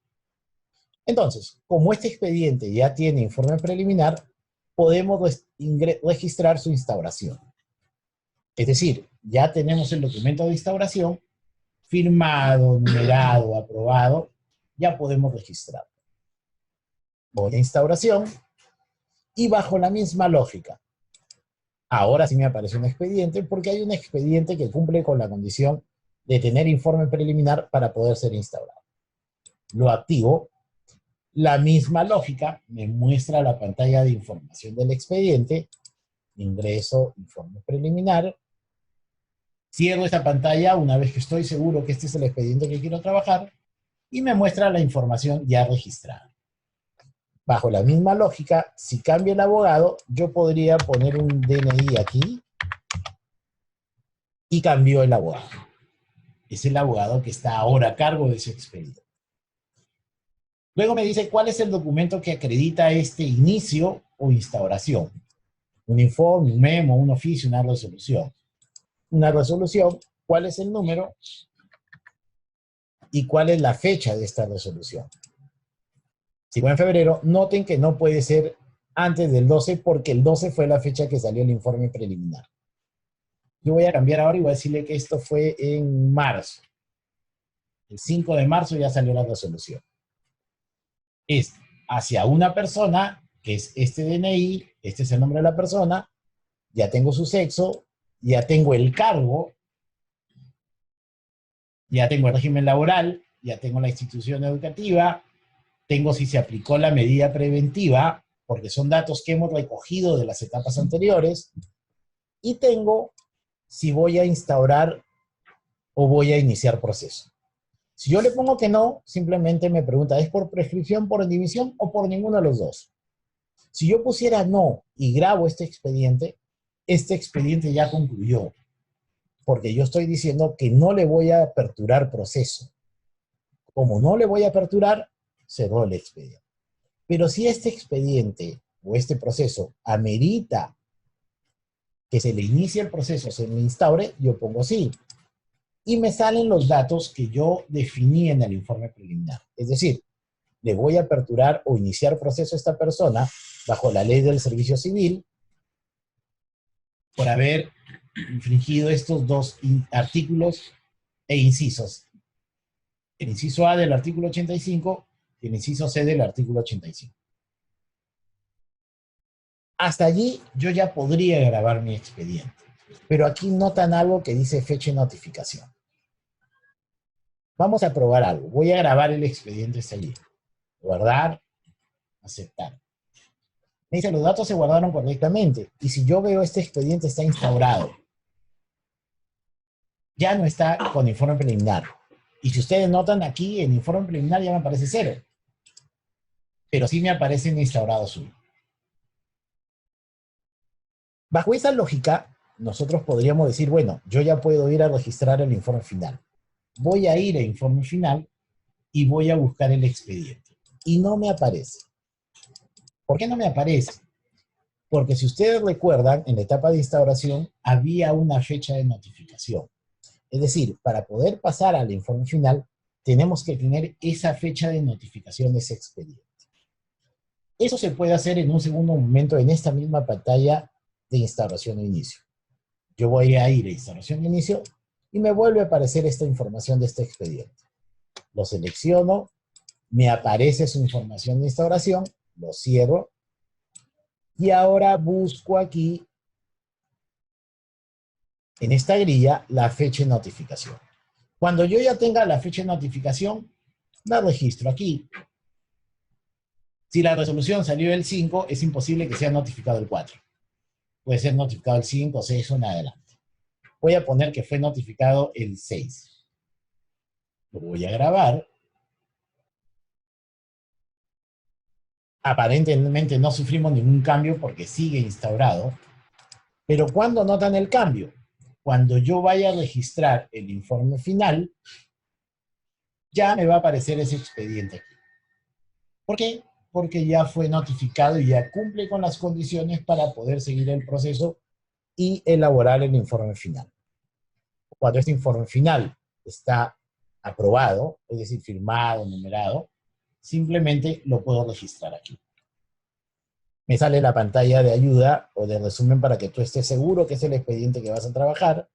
Entonces, como este expediente ya tiene informe preliminar, podemos registrar su instauración. Es decir, ya tenemos el documento de instauración firmado, numerado, aprobado, ya podemos registrar. Voy a instauración y bajo la misma lógica. Ahora sí me aparece un expediente porque hay un expediente que cumple con la condición de tener informe preliminar para poder ser instaurado. Lo activo. La misma lógica me muestra la pantalla de información del expediente. Ingreso, informe preliminar. Cierro esta pantalla una vez que estoy seguro que este es el expediente que quiero trabajar y me muestra la información ya registrada. Bajo la misma lógica, si cambia el abogado, yo podría poner un DNI aquí y cambió el abogado. Es el abogado que está ahora a cargo de ese expediente. Luego me dice cuál es el documento que acredita este inicio o instauración. Un informe, un memo, un oficio, una resolución. Una resolución, cuál es el número y cuál es la fecha de esta resolución. Si fue en febrero, noten que no puede ser antes del 12 porque el 12 fue la fecha que salió el informe preliminar. Yo voy a cambiar ahora y voy a decirle que esto fue en marzo. El 5 de marzo ya salió la resolución. Es hacia una persona, que es este DNI, este es el nombre de la persona, ya tengo su sexo, ya tengo el cargo, ya tengo el régimen laboral, ya tengo la institución educativa, tengo si se aplicó la medida preventiva, porque son datos que hemos recogido de las etapas anteriores, y tengo si voy a instaurar o voy a iniciar proceso. Si yo le pongo que no, simplemente me pregunta, ¿es por prescripción, por dimisión o por ninguno de los dos? Si yo pusiera no y grabo este expediente ya concluyó, porque yo estoy diciendo que no le voy a aperturar proceso. Como no le voy a aperturar, cerró el expediente. Pero si este expediente o este proceso amerita que se le inicie el proceso, se le instaure, yo pongo sí. Y me salen los datos que yo definí en el informe preliminar. Es decir, le voy a aperturar o iniciar proceso a esta persona bajo la ley del servicio civil por haber infringido estos dos artículos e incisos. El inciso A del artículo 85 y el inciso C del artículo 85. Hasta allí yo ya podría grabar mi expediente. Pero aquí notan algo que dice fecha de notificación. Vamos a probar algo. Voy a grabar el expediente hasta allí. Guardar, aceptar. Me dice, los datos se guardaron correctamente. Y si yo veo este expediente está instaurado, ya no está con informe preliminar. Y si ustedes notan aquí, el informe preliminar ya me aparece 0. Pero sí me aparece en instaurado azul. Bajo esa lógica, nosotros podríamos decir, bueno, yo ya puedo ir a registrar el informe final. Voy a ir a informe final y voy a buscar el expediente. Y no me aparece. ¿Por qué no me aparece? Porque si ustedes recuerdan, en la etapa de instauración había una fecha de notificación. Es decir, para poder pasar al informe final, tenemos que tener esa fecha de notificación de ese expediente. Eso se puede hacer en un segundo momento en esta misma pantalla de instauración de inicio. Yo voy a ir a instauración de inicio y me vuelve a aparecer esta información de este expediente. Lo selecciono, me aparece su información de instauración, lo cierro y ahora busco aquí en esta grilla la fecha de notificación. Cuando yo ya tenga la fecha de notificación, la registro aquí. Si la resolución salió el 5, es imposible que sea notificado el 4. Puede ser notificado el 5 o 6 o en adelante. Voy a poner que fue notificado el 6. Lo voy a grabar. Aparentemente no sufrimos ningún cambio porque sigue instaurado. Pero ¿cuándo notan el cambio? Cuando yo vaya a registrar el informe final, ya me va a aparecer ese expediente aquí. ¿Por qué? Porque ya fue notificado y ya cumple con las condiciones para poder seguir el proceso y elaborar el informe final. Cuando este informe final está aprobado, es decir, firmado, numerado, simplemente lo puedo registrar aquí. Me sale la pantalla de ayuda o de resumen para que tú estés seguro que es el expediente que vas a trabajar.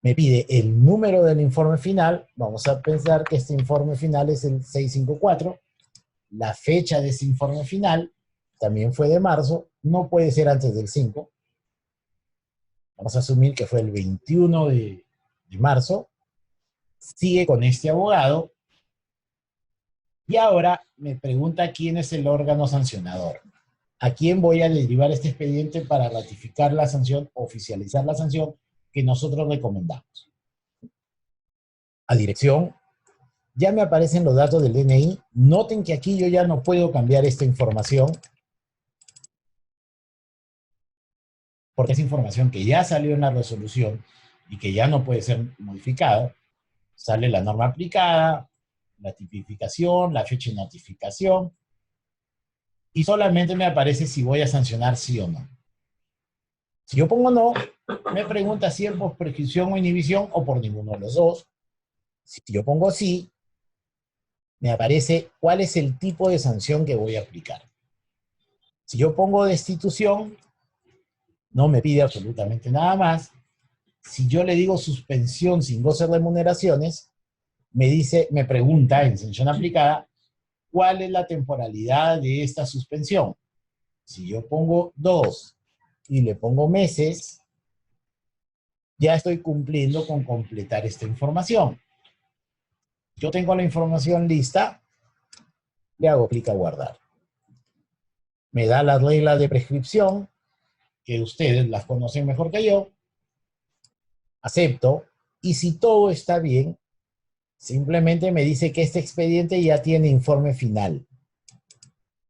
Me pide el número del informe final. Vamos a pensar que este informe final es el 654. La fecha de ese informe final también fue de marzo. No puede ser antes del 5. Vamos a asumir que fue el 21 de marzo. Sigue con este abogado. Y ahora me pregunta quién es el órgano sancionador. ¿A quién voy a derivar este expediente para ratificar la sanción, oficializar la sanción que nosotros recomendamos? A dirección. Ya me aparecen los datos del DNI. Noten que aquí yo ya no puedo cambiar esta información, porque es información que ya salió en la resolución y que ya no puede ser modificada. Sale la norma aplicada, la tipificación, la fecha de notificación, y solamente me aparece si voy a sancionar sí o no. Si yo pongo no, me pregunta si es por prescripción o inhibición o por ninguno de los dos. Si yo pongo sí, me aparece cuál es el tipo de sanción que voy a aplicar. Si yo pongo destitución, no me pide absolutamente nada más. Si yo le digo suspensión sin goce de remuneraciones, me pregunta en sanción aplicada, ¿cuál es la temporalidad de esta suspensión? Si yo pongo 2 y le pongo meses, ya estoy cumpliendo con completar esta información. Yo tengo la información lista, le hago clic a guardar. Me da las reglas de prescripción, que ustedes las conocen mejor que yo. Acepto, y si todo está bien, simplemente me dice que este expediente ya tiene informe final.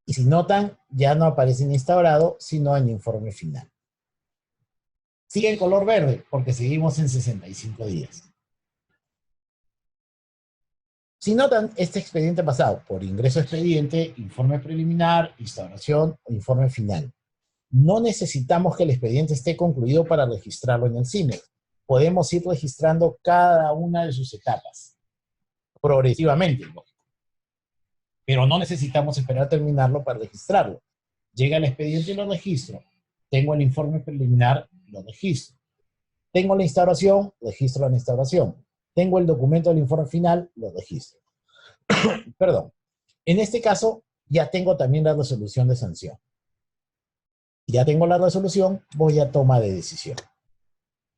Y si notan, ya no aparece en instaurado, sino en informe final. Sigue en color verde, porque seguimos en 65 días. Si notan, este expediente pasado por ingreso a expediente, informe preliminar, instauración o informe final. No necesitamos que el expediente esté concluido para registrarlo en el CIMEX. Podemos ir registrando cada una de sus etapas, progresivamente, lógico. Pero no necesitamos esperar a terminarlo para registrarlo. Llega el expediente y lo registro. Tengo el informe preliminar, lo registro. Tengo la instauración, registro la instauración. Tengo el documento del informe final, lo registro. Perdón. En este caso, ya tengo también la resolución de sanción. Ya tengo la resolución, voy a toma de decisión.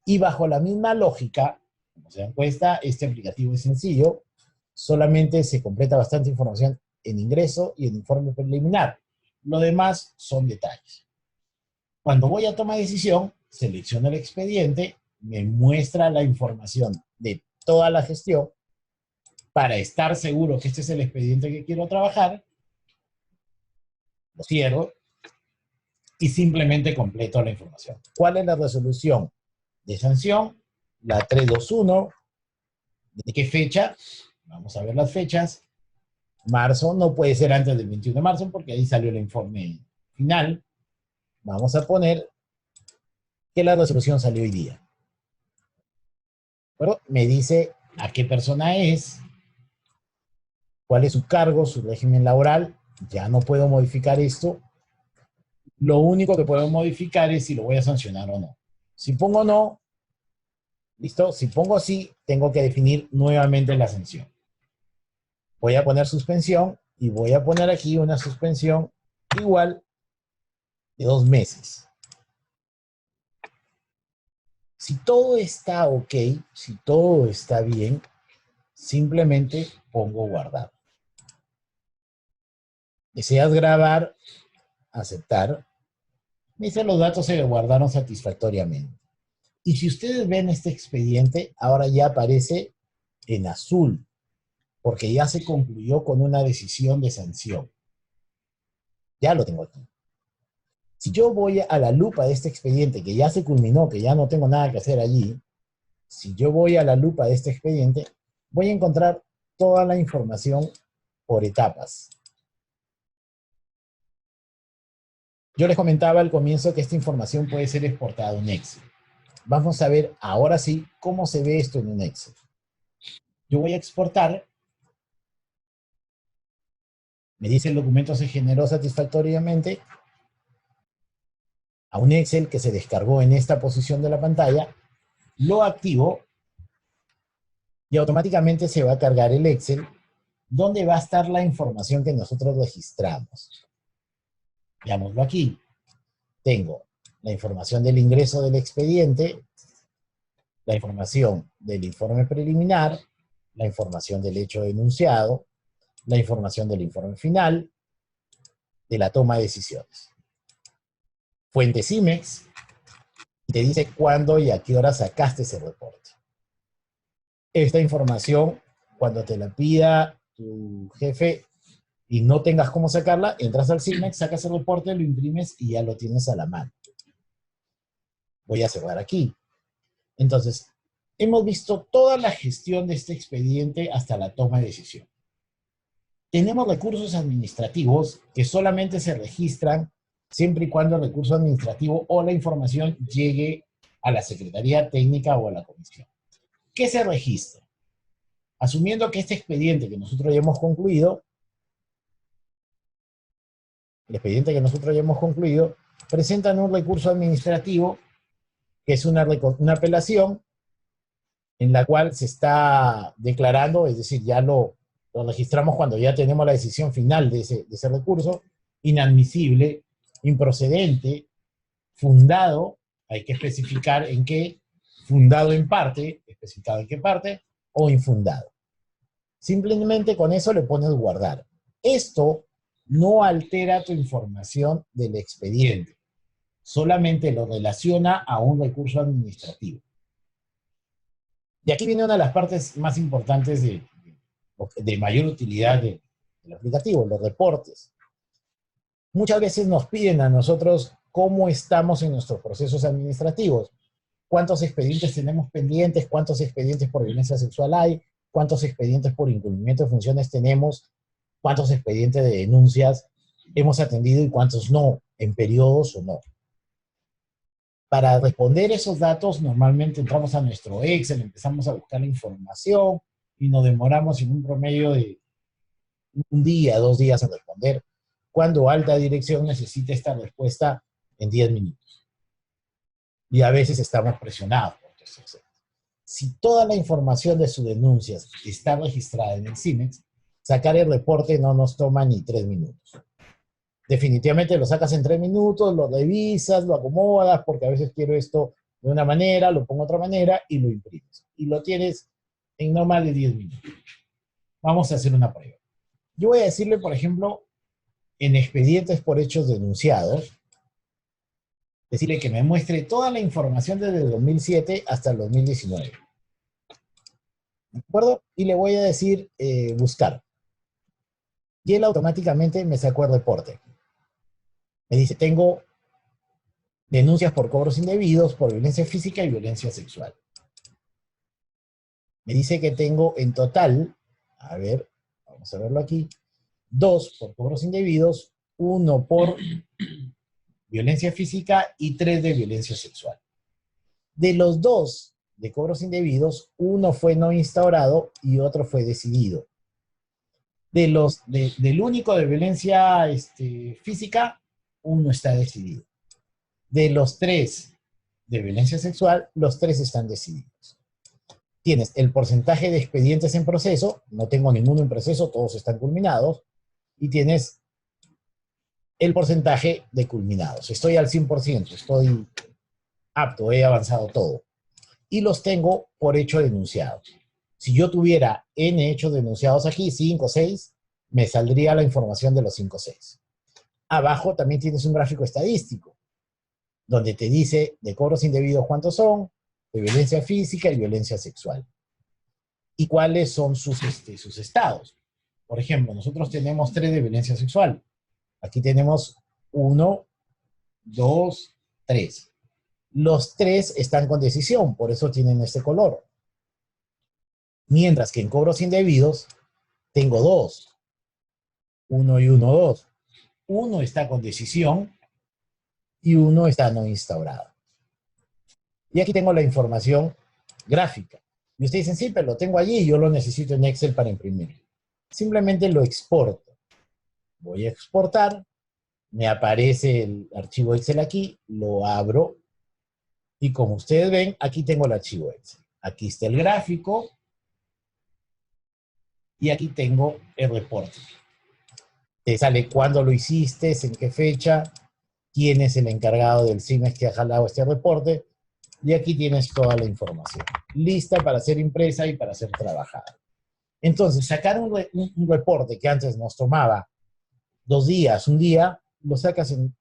Y bajo la misma lógica, como se dan cuenta, este aplicativo es sencillo, solamente se completa bastante información en ingreso y en informe preliminar. Lo demás son detalles. Cuando voy a toma de decisión, selecciono el expediente, me muestra la información de toda la gestión para estar seguro que este es el expediente que quiero trabajar, lo cierro y simplemente completo la información. ¿Cuál es la resolución de sanción? La 321. ¿De qué fecha? Vamos a ver las fechas. Marzo, no puede ser antes del 21 de marzo porque ahí salió el informe final. Vamos a poner que la resolución salió hoy día. Bueno, me dice a qué persona es, cuál es su cargo, su régimen laboral. Ya no puedo modificar esto. Lo único que puedo modificar es si lo voy a sancionar o no. Si pongo no, listo. Si pongo sí, tengo que definir nuevamente la sanción. Voy a poner suspensión y voy a poner aquí una suspensión igual de 2 meses. Si todo está ok, si todo está bien, simplemente pongo guardar. ¿Deseas grabar? Aceptar. Me dice los datos se guardaron satisfactoriamente. Y si ustedes ven este expediente, ahora ya aparece en azul, porque ya se concluyó con una decisión de sanción. Ya lo tengo aquí. Si yo voy a la lupa de este expediente, que ya se culminó, que ya no tengo nada que hacer allí, si yo voy a la lupa de este expediente, voy a encontrar toda la información por etapas. Yo les comentaba al comienzo que esta información puede ser exportada a un Excel. Vamos a ver ahora sí cómo se ve esto en un Excel. Yo voy a exportar. Me dice el documento se generó satisfactoriamente a un Excel que se descargó en esta posición de la pantalla. Lo activo y automáticamente se va a cargar el Excel donde va a estar la información que nosotros registramos. Veámoslo aquí. Tengo la información del ingreso del expediente, la información del informe preliminar, la información del hecho denunciado, la información del informe final, de la toma de decisiones. Fuente CIMEX, y te dice cuándo y a qué hora sacaste ese reporte. Esta información, cuando te la pida tu jefe y no tengas cómo sacarla, entras al CIMEX, sacas el reporte, lo imprimes y ya lo tienes a la mano. Voy a cerrar aquí. Entonces, hemos visto toda la gestión de este expediente hasta la toma de decisión. Tenemos recursos administrativos que solamente se registran siempre y cuando el recurso administrativo o la información llegue a la Secretaría Técnica o a la Comisión. ¿Qué se registra? Asumiendo que este expediente que nosotros ya hemos concluido, presentan un recurso administrativo que es una apelación en la cual se está declarando, es decir, ya lo registramos cuando ya tenemos la decisión final de ese recurso, inadmisible, improcedente, fundado, hay que especificar en qué, fundado en parte, especificado en qué parte, o infundado. Simplemente con eso le pones guardar. Esto no altera tu información del expediente, solamente lo relaciona a un recurso administrativo. Y aquí viene una de las partes más importantes de mayor utilidad del aplicativo, los reportes. Muchas veces nos piden a nosotros cómo estamos en nuestros procesos administrativos, cuántos expedientes tenemos pendientes, cuántos expedientes por violencia sexual hay, cuántos expedientes por incumplimiento de funciones tenemos, cuántos expedientes de denuncias hemos atendido y cuántos no, en periodos o no. Para responder esos datos, normalmente entramos a nuestro Excel, empezamos a buscar la información y nos demoramos en un promedio de un día, 2 días en responder, cuando alta dirección necesita esta respuesta en 10 minutos. Y a veces estamos presionados por estos Excel. Si toda la información de sus denuncias está registrada en el CIMEX, sacar el reporte no nos toma ni 3 minutos. Definitivamente lo sacas en 3 minutos, lo revisas, lo acomodas, porque a veces quiero esto de una manera, lo pongo de otra manera y lo imprimes. Y lo tienes en no más de 10 minutos. Vamos a hacer una prueba. Yo voy a decirle, por ejemplo, en expedientes por hechos denunciados, decirle que me muestre toda la información desde el 2007 hasta el 2019. ¿De acuerdo? Y le voy a decir buscar. Y él automáticamente me sacó el reporte. Me dice, tengo denuncias por cobros indebidos, por violencia física y violencia sexual. Me dice que tengo en total, a ver, vamos a verlo aquí, 2 por cobros indebidos, 1 por violencia física y 3 de violencia sexual. De los 2 de cobros indebidos, 1 fue no instaurado y otro fue decidido. Del único de violencia física, 1 está decidido. De los 3 de violencia sexual, los 3 están decididos. Tienes el porcentaje de expedientes en proceso, no tengo ninguno en proceso, todos están culminados, y tienes el porcentaje de culminados. Estoy al 100%, estoy apto, he avanzado todo. Y los tengo por hecho denunciado. Si yo tuviera N hechos denunciados aquí, 5 o 6, me saldría la información de los 5 o 6. Abajo también tienes un gráfico estadístico, donde te dice de cobros indebidos cuántos son, de violencia física y violencia sexual. Y cuáles son sus estados. Por ejemplo, nosotros tenemos 3 de violencia sexual. Aquí tenemos 1, 2, 3. Los 3 están con decisión, por eso tienen este color. Mientras que en cobros indebidos tengo 2. 1 y 1, 2. 1 está con decisión y 1 está no instaurado. Y aquí tengo la información gráfica. Y ustedes dicen, sí, pero lo tengo allí y yo lo necesito en Excel para imprimir. Simplemente lo exporto. Voy a exportar, me aparece el archivo Excel aquí, lo abro y como ustedes ven, aquí tengo el archivo Excel. Aquí está el gráfico y aquí tengo el reporte. Te sale cuándo lo hiciste, en qué fecha, quién es el encargado del CIMEX que ha jalado este reporte, y aquí tienes toda la información, lista para ser impresa y para ser trabajada. Entonces, sacar un reporte que antes nos tomaba 2 días, un día, lo sacas en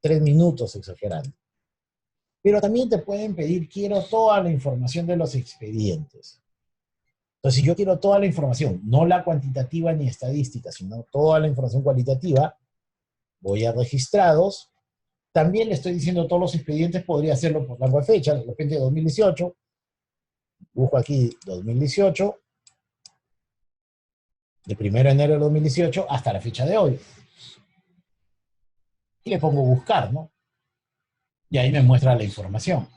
3 minutos exagerando. Pero también te pueden pedir, quiero toda la información de los expedientes. Entonces, si yo quiero toda la información, no la cuantitativa ni estadística, sino toda la información cualitativa, voy a registrados. También le estoy diciendo todos los expedientes, podría hacerlo por rango de fecha, de repente 2018. Busco aquí 2018, de 1 de enero de 2018 hasta la fecha de hoy. Y le pongo buscar, ¿no? Y ahí me muestra la información.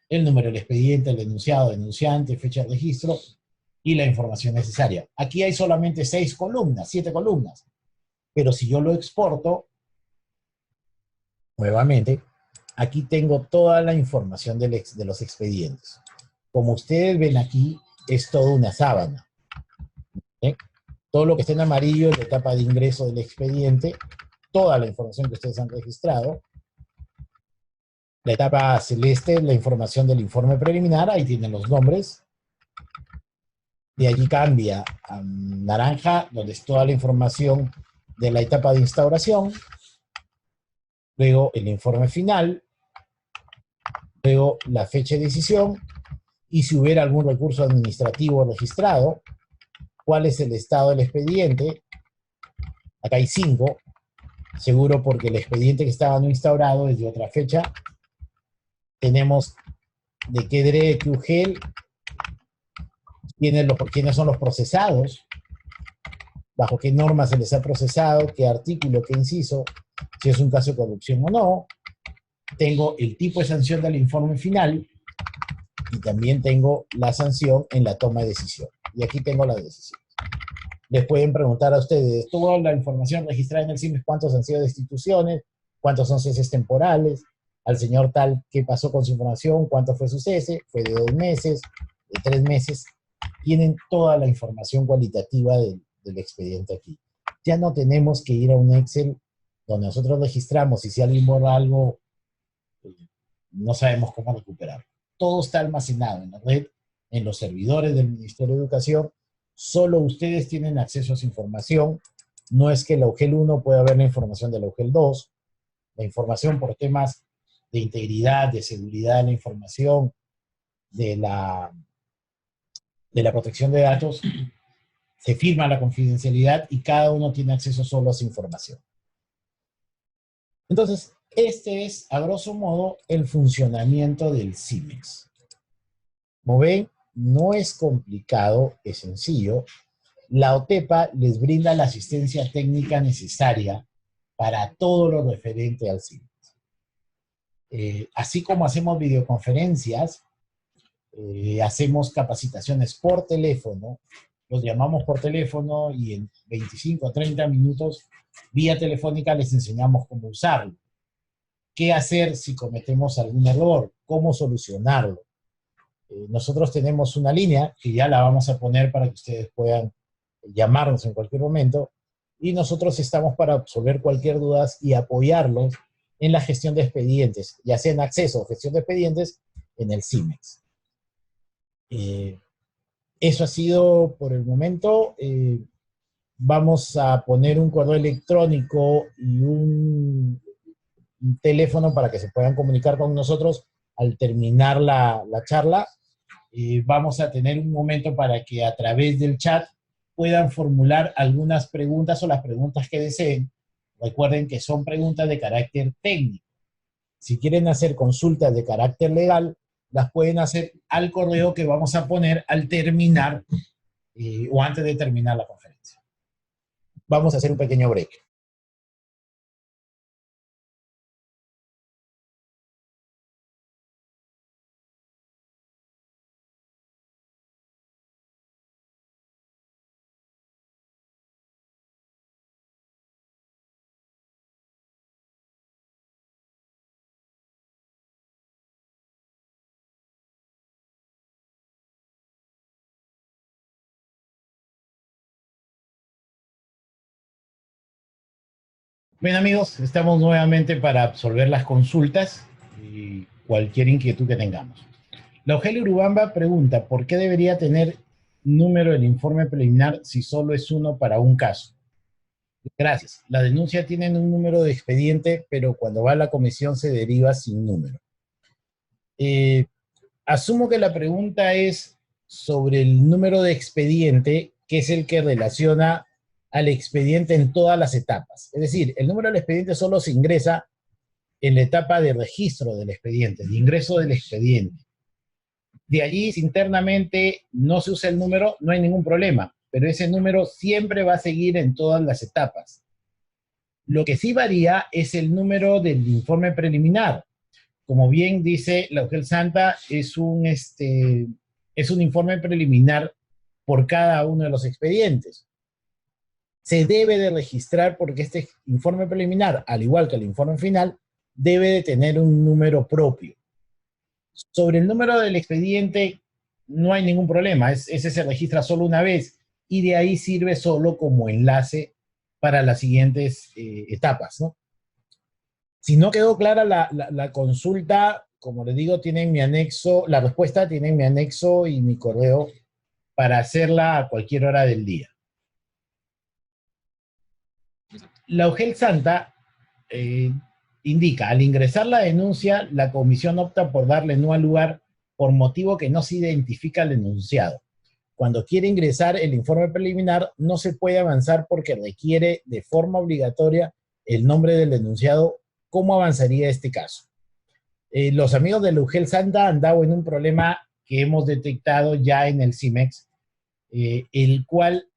El número del expediente, el denunciado, denunciante, fecha de registro y la información necesaria. Aquí hay solamente 6 columnas, 7 columnas. Pero si yo lo exporto, nuevamente, aquí tengo toda la información de los expedientes. Como ustedes ven aquí, es toda una sábana. ¿Eh? Todo lo que está en amarillo es la etapa de ingreso del expediente, toda la información que ustedes han registrado. La etapa celeste es la información del informe preliminar, ahí tienen los nombres. De allí cambia a naranja, donde es toda la información de la etapa de instauración. Luego el informe final. Luego la fecha de decisión. Y si hubiera algún recurso administrativo registrado, cuál es el estado del expediente. Acá hay 5, seguro porque el expediente que estaba no instaurado es de otra fecha. Tenemos de qué derecho, UGEL, quiénes son los procesados, bajo qué norma se les ha procesado, qué artículo, qué inciso, si es un caso de corrupción o no. Tengo el tipo de sanción del informe final y también tengo la sanción en la toma de decisión. Y aquí tengo la decisión. Les pueden preguntar a ustedes, toda la información registrada en el CIMEX, cuántos han sido destituciones, cuántos son ceses temporales, al señor tal, qué pasó con su información, cuánto fue su cese, fue de 2 meses, de 3 meses. Tienen toda la información cualitativa del expediente aquí. Ya no tenemos que ir a un Excel donde nosotros registramos y si alguien borra algo, no sabemos cómo recuperar. Todo está almacenado en la red, en los servidores del Ministerio de Educación. Solo ustedes tienen acceso a esa información No es que la UGEL 1 pueda ver la información de la UGEL 2, la información por temas de integridad, de seguridad de la información, de la, de la protección de datos, se firma la confidencialidad y cada uno tiene acceso solo a esa información. Entonces, este es, a grosso modo, el funcionamiento del CIMEX. Como ven, no es complicado, es sencillo. La OTEPA les brinda la asistencia técnica necesaria para todo lo referente al CIMEX. Así como hacemos videoconferencias, hacemos capacitaciones por teléfono, los llamamos por teléfono y en 25 o 30 minutos vía telefónica les enseñamos cómo usarlo, qué hacer si cometemos algún error, cómo solucionarlo. Nosotros tenemos una línea que ya la vamos a poner para que ustedes puedan llamarnos en cualquier momento y nosotros estamos para resolver cualquier duda y apoyarlos en la gestión de expedientes, ya sea en acceso o gestión de expedientes en el CIMEX. Eso ha sido por el momento. Vamos a poner un correo electrónico y un teléfono para que se puedan comunicar con nosotros al terminar la charla. Vamos a tener un momento para que a través del chat puedan formular algunas preguntas o las preguntas que deseen. Recuerden que son preguntas de carácter técnico. Si quieren hacer consultas de carácter legal, las pueden hacer al correo que vamos a poner al terminar o antes de terminar la conferencia. Vamos a hacer un pequeño break. Bien amigos, estamos nuevamente para absolver las consultas y cualquier inquietud que tengamos. La Ogeli Urubamba pregunta, ¿por qué debería tener número el informe preliminar si solo es uno para un caso? Gracias. La denuncia tiene un número de expediente, pero cuando va a la comisión se deriva sin número. Asumo que la pregunta es sobre el número de expediente, que es el que relaciona al expediente en todas las etapas. Es decir, el número del expediente solo se ingresa en la etapa de registro del expediente, de ingreso del expediente. De allí, si internamente no se usa el número, no hay ningún problema, pero ese número siempre va a seguir en todas las etapas. Lo que sí varía es el número del informe preliminar. Como bien dice la UGEL Santa, es un informe preliminar por cada uno de los expedientes. Se debe de registrar porque este informe preliminar, al igual que el informe final, debe de tener un número propio. Sobre el número del expediente no hay ningún problema, ese se registra solo una vez y de ahí sirve solo como enlace para las siguientes etapas, ¿no? Si no quedó clara la consulta, como les digo, tienen mi anexo, la respuesta tienen mi anexo y mi correo para hacerla a cualquier hora del día. La UGEL Santa indica, al ingresar la denuncia, la comisión opta por darle no al lugar por motivo que no se identifica al denunciado. Cuando quiere ingresar el informe preliminar, no se puede avanzar porque requiere de forma obligatoria el nombre del denunciado. ¿Cómo avanzaría este caso? Los amigos de la UGEL Santa han dado en un problema que hemos detectado ya en el CIMEX, el cual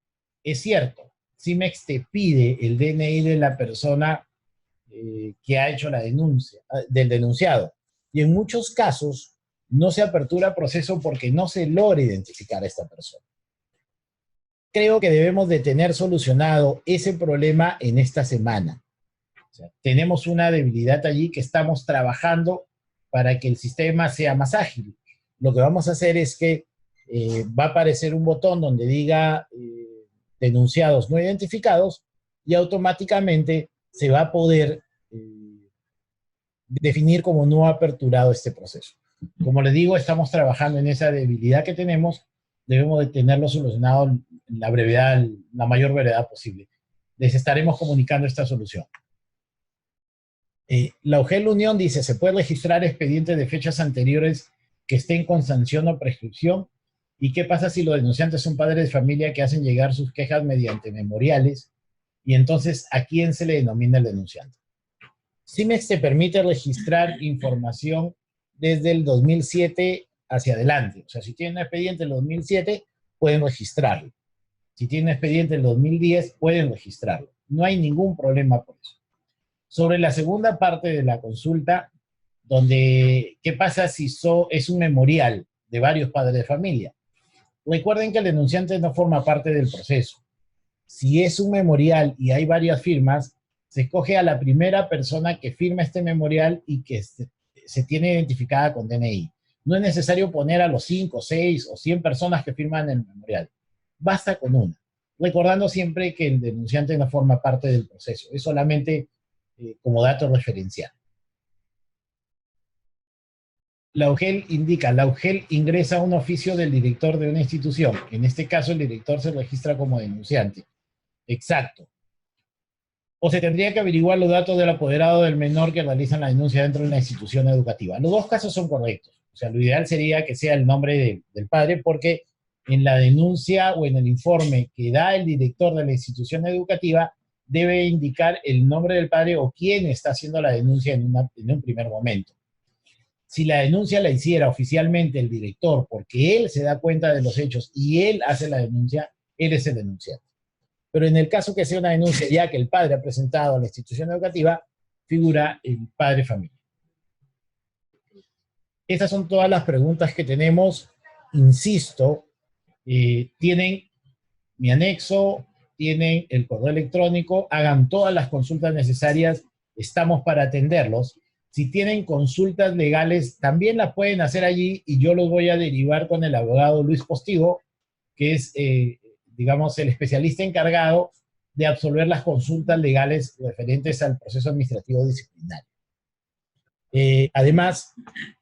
es cierto. CIMEX te pide el DNI de la persona que ha hecho la denuncia, del denunciado. Y en muchos casos no se apertura proceso porque no se logra identificar a esta persona. Creo que debemos de tener solucionado ese problema en esta semana. O sea, tenemos una debilidad allí que estamos trabajando para que el sistema sea más ágil. Lo que vamos a hacer es que va a aparecer un botón donde diga denunciados no identificados y automáticamente se va a poder definir como no aperturado este proceso. Como les digo, estamos trabajando en esa debilidad que tenemos, debemos de tenerlo solucionado en la brevedad, la mayor brevedad posible. les estaremos comunicando esta solución. La UGEL Unión dice, ¿se puede registrar expedientes de fechas anteriores que estén con sanción o prescripción? ¿Y qué pasa si los denunciantes son padres de familia que hacen llegar sus quejas mediante memoriales? Y entonces, ¿a quién se le denomina el denunciante? CIMEX te permite registrar información desde el 2007 hacia adelante. O sea, si tienen un expediente del 2007, pueden registrarlo. Si tienen un expediente del 2010, pueden registrarlo. No hay ningún problema por eso. Sobre la segunda parte de la consulta, donde, ¿qué pasa si es un memorial de varios padres de familia? Recuerden que el denunciante no forma parte del proceso. Si es un memorial y hay varias firmas, se escoge a la primera persona que firma este memorial y que se tiene identificada con DNI. No es necesario poner a los 5, 6 o 100 personas que firman el memorial. Basta con una. Recordando siempre que el denunciante no forma parte del proceso. Es solamente como dato referencial. La UGEL indica, la UGEL ingresa a un oficio del director de una institución. En este caso, el director se registra como denunciante. Exacto. O se tendría que averiguar los datos del apoderado del menor que realizan la denuncia dentro de una institución educativa. Los dos casos son correctos. O sea, lo ideal sería que sea el nombre del padre, porque en la denuncia o en el informe que da el director de la institución educativa debe indicar el nombre del padre o quién está haciendo la denuncia en un primer momento. Si la denuncia la hiciera oficialmente el director porque él se da cuenta de los hechos y él hace la denuncia, él es el denunciante. Pero en el caso que sea una denuncia ya que el padre ha presentado a la institución educativa, figura el padre familia. Estas son todas las preguntas que tenemos. Insisto, tienen mi anexo, tienen el correo electrónico, hagan todas las consultas necesarias, estamos para atenderlos. Si tienen consultas legales, también las pueden hacer allí y yo los voy a derivar con el abogado Luis Postigo, que es, digamos, el especialista encargado de absolver las consultas legales referentes al proceso administrativo disciplinario. Además,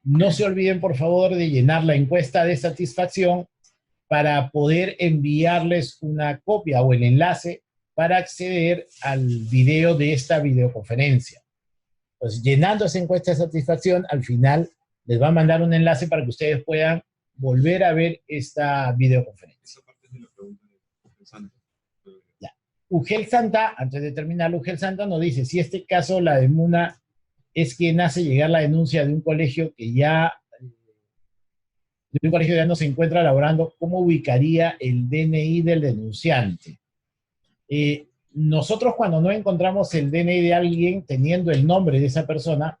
no se olviden, por favor, de llenar la encuesta de satisfacción para poder enviarles una copia o el enlace para acceder al video de esta videoconferencia. Pues llenando esa encuesta de satisfacción, al final les va a mandar un enlace para que ustedes puedan volver a ver esta videoconferencia. Esa parte es la pregunta de UGEL Santa. Ya. UGEL Santa, antes de terminar, UGEL Santa nos dice, si este caso la demuna es quien hace llegar la denuncia de un colegio que ya no se encuentra laborando, ¿cómo ubicaría el DNI del denunciante? Nosotros cuando no encontramos el DNI de alguien teniendo el nombre de esa persona,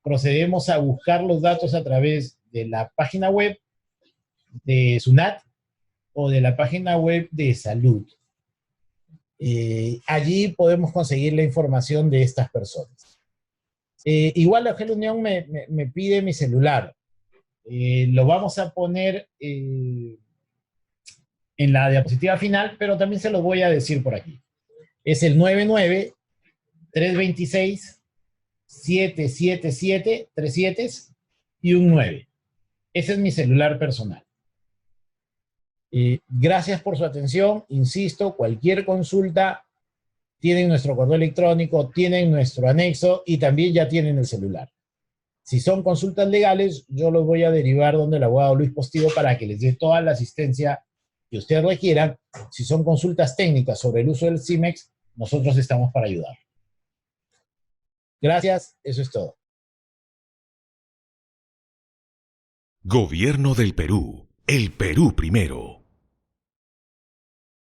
procedemos a buscar los datos a través de la página web de SUNAT o de la página web de Salud. Allí podemos conseguir la información de estas personas. Igual la UGEL Unión me pide mi celular. Lo vamos a poner en la diapositiva final, pero también se lo voy a decir por aquí. Es el 99-326-777, 37 y un 9. Ese es mi celular personal. Gracias por su atención. Insisto, cualquier consulta, tienen nuestro correo electrónico, tienen nuestro anexo y también ya tienen el celular. Si son consultas legales, yo los voy a derivar donde el abogado Luis Postigo para que les dé toda la asistencia que ustedes requieran. Si son consultas técnicas sobre el uso del CIMEX, nosotros estamos para ayudar. Gracias, eso es todo. Gobierno del Perú. El Perú primero.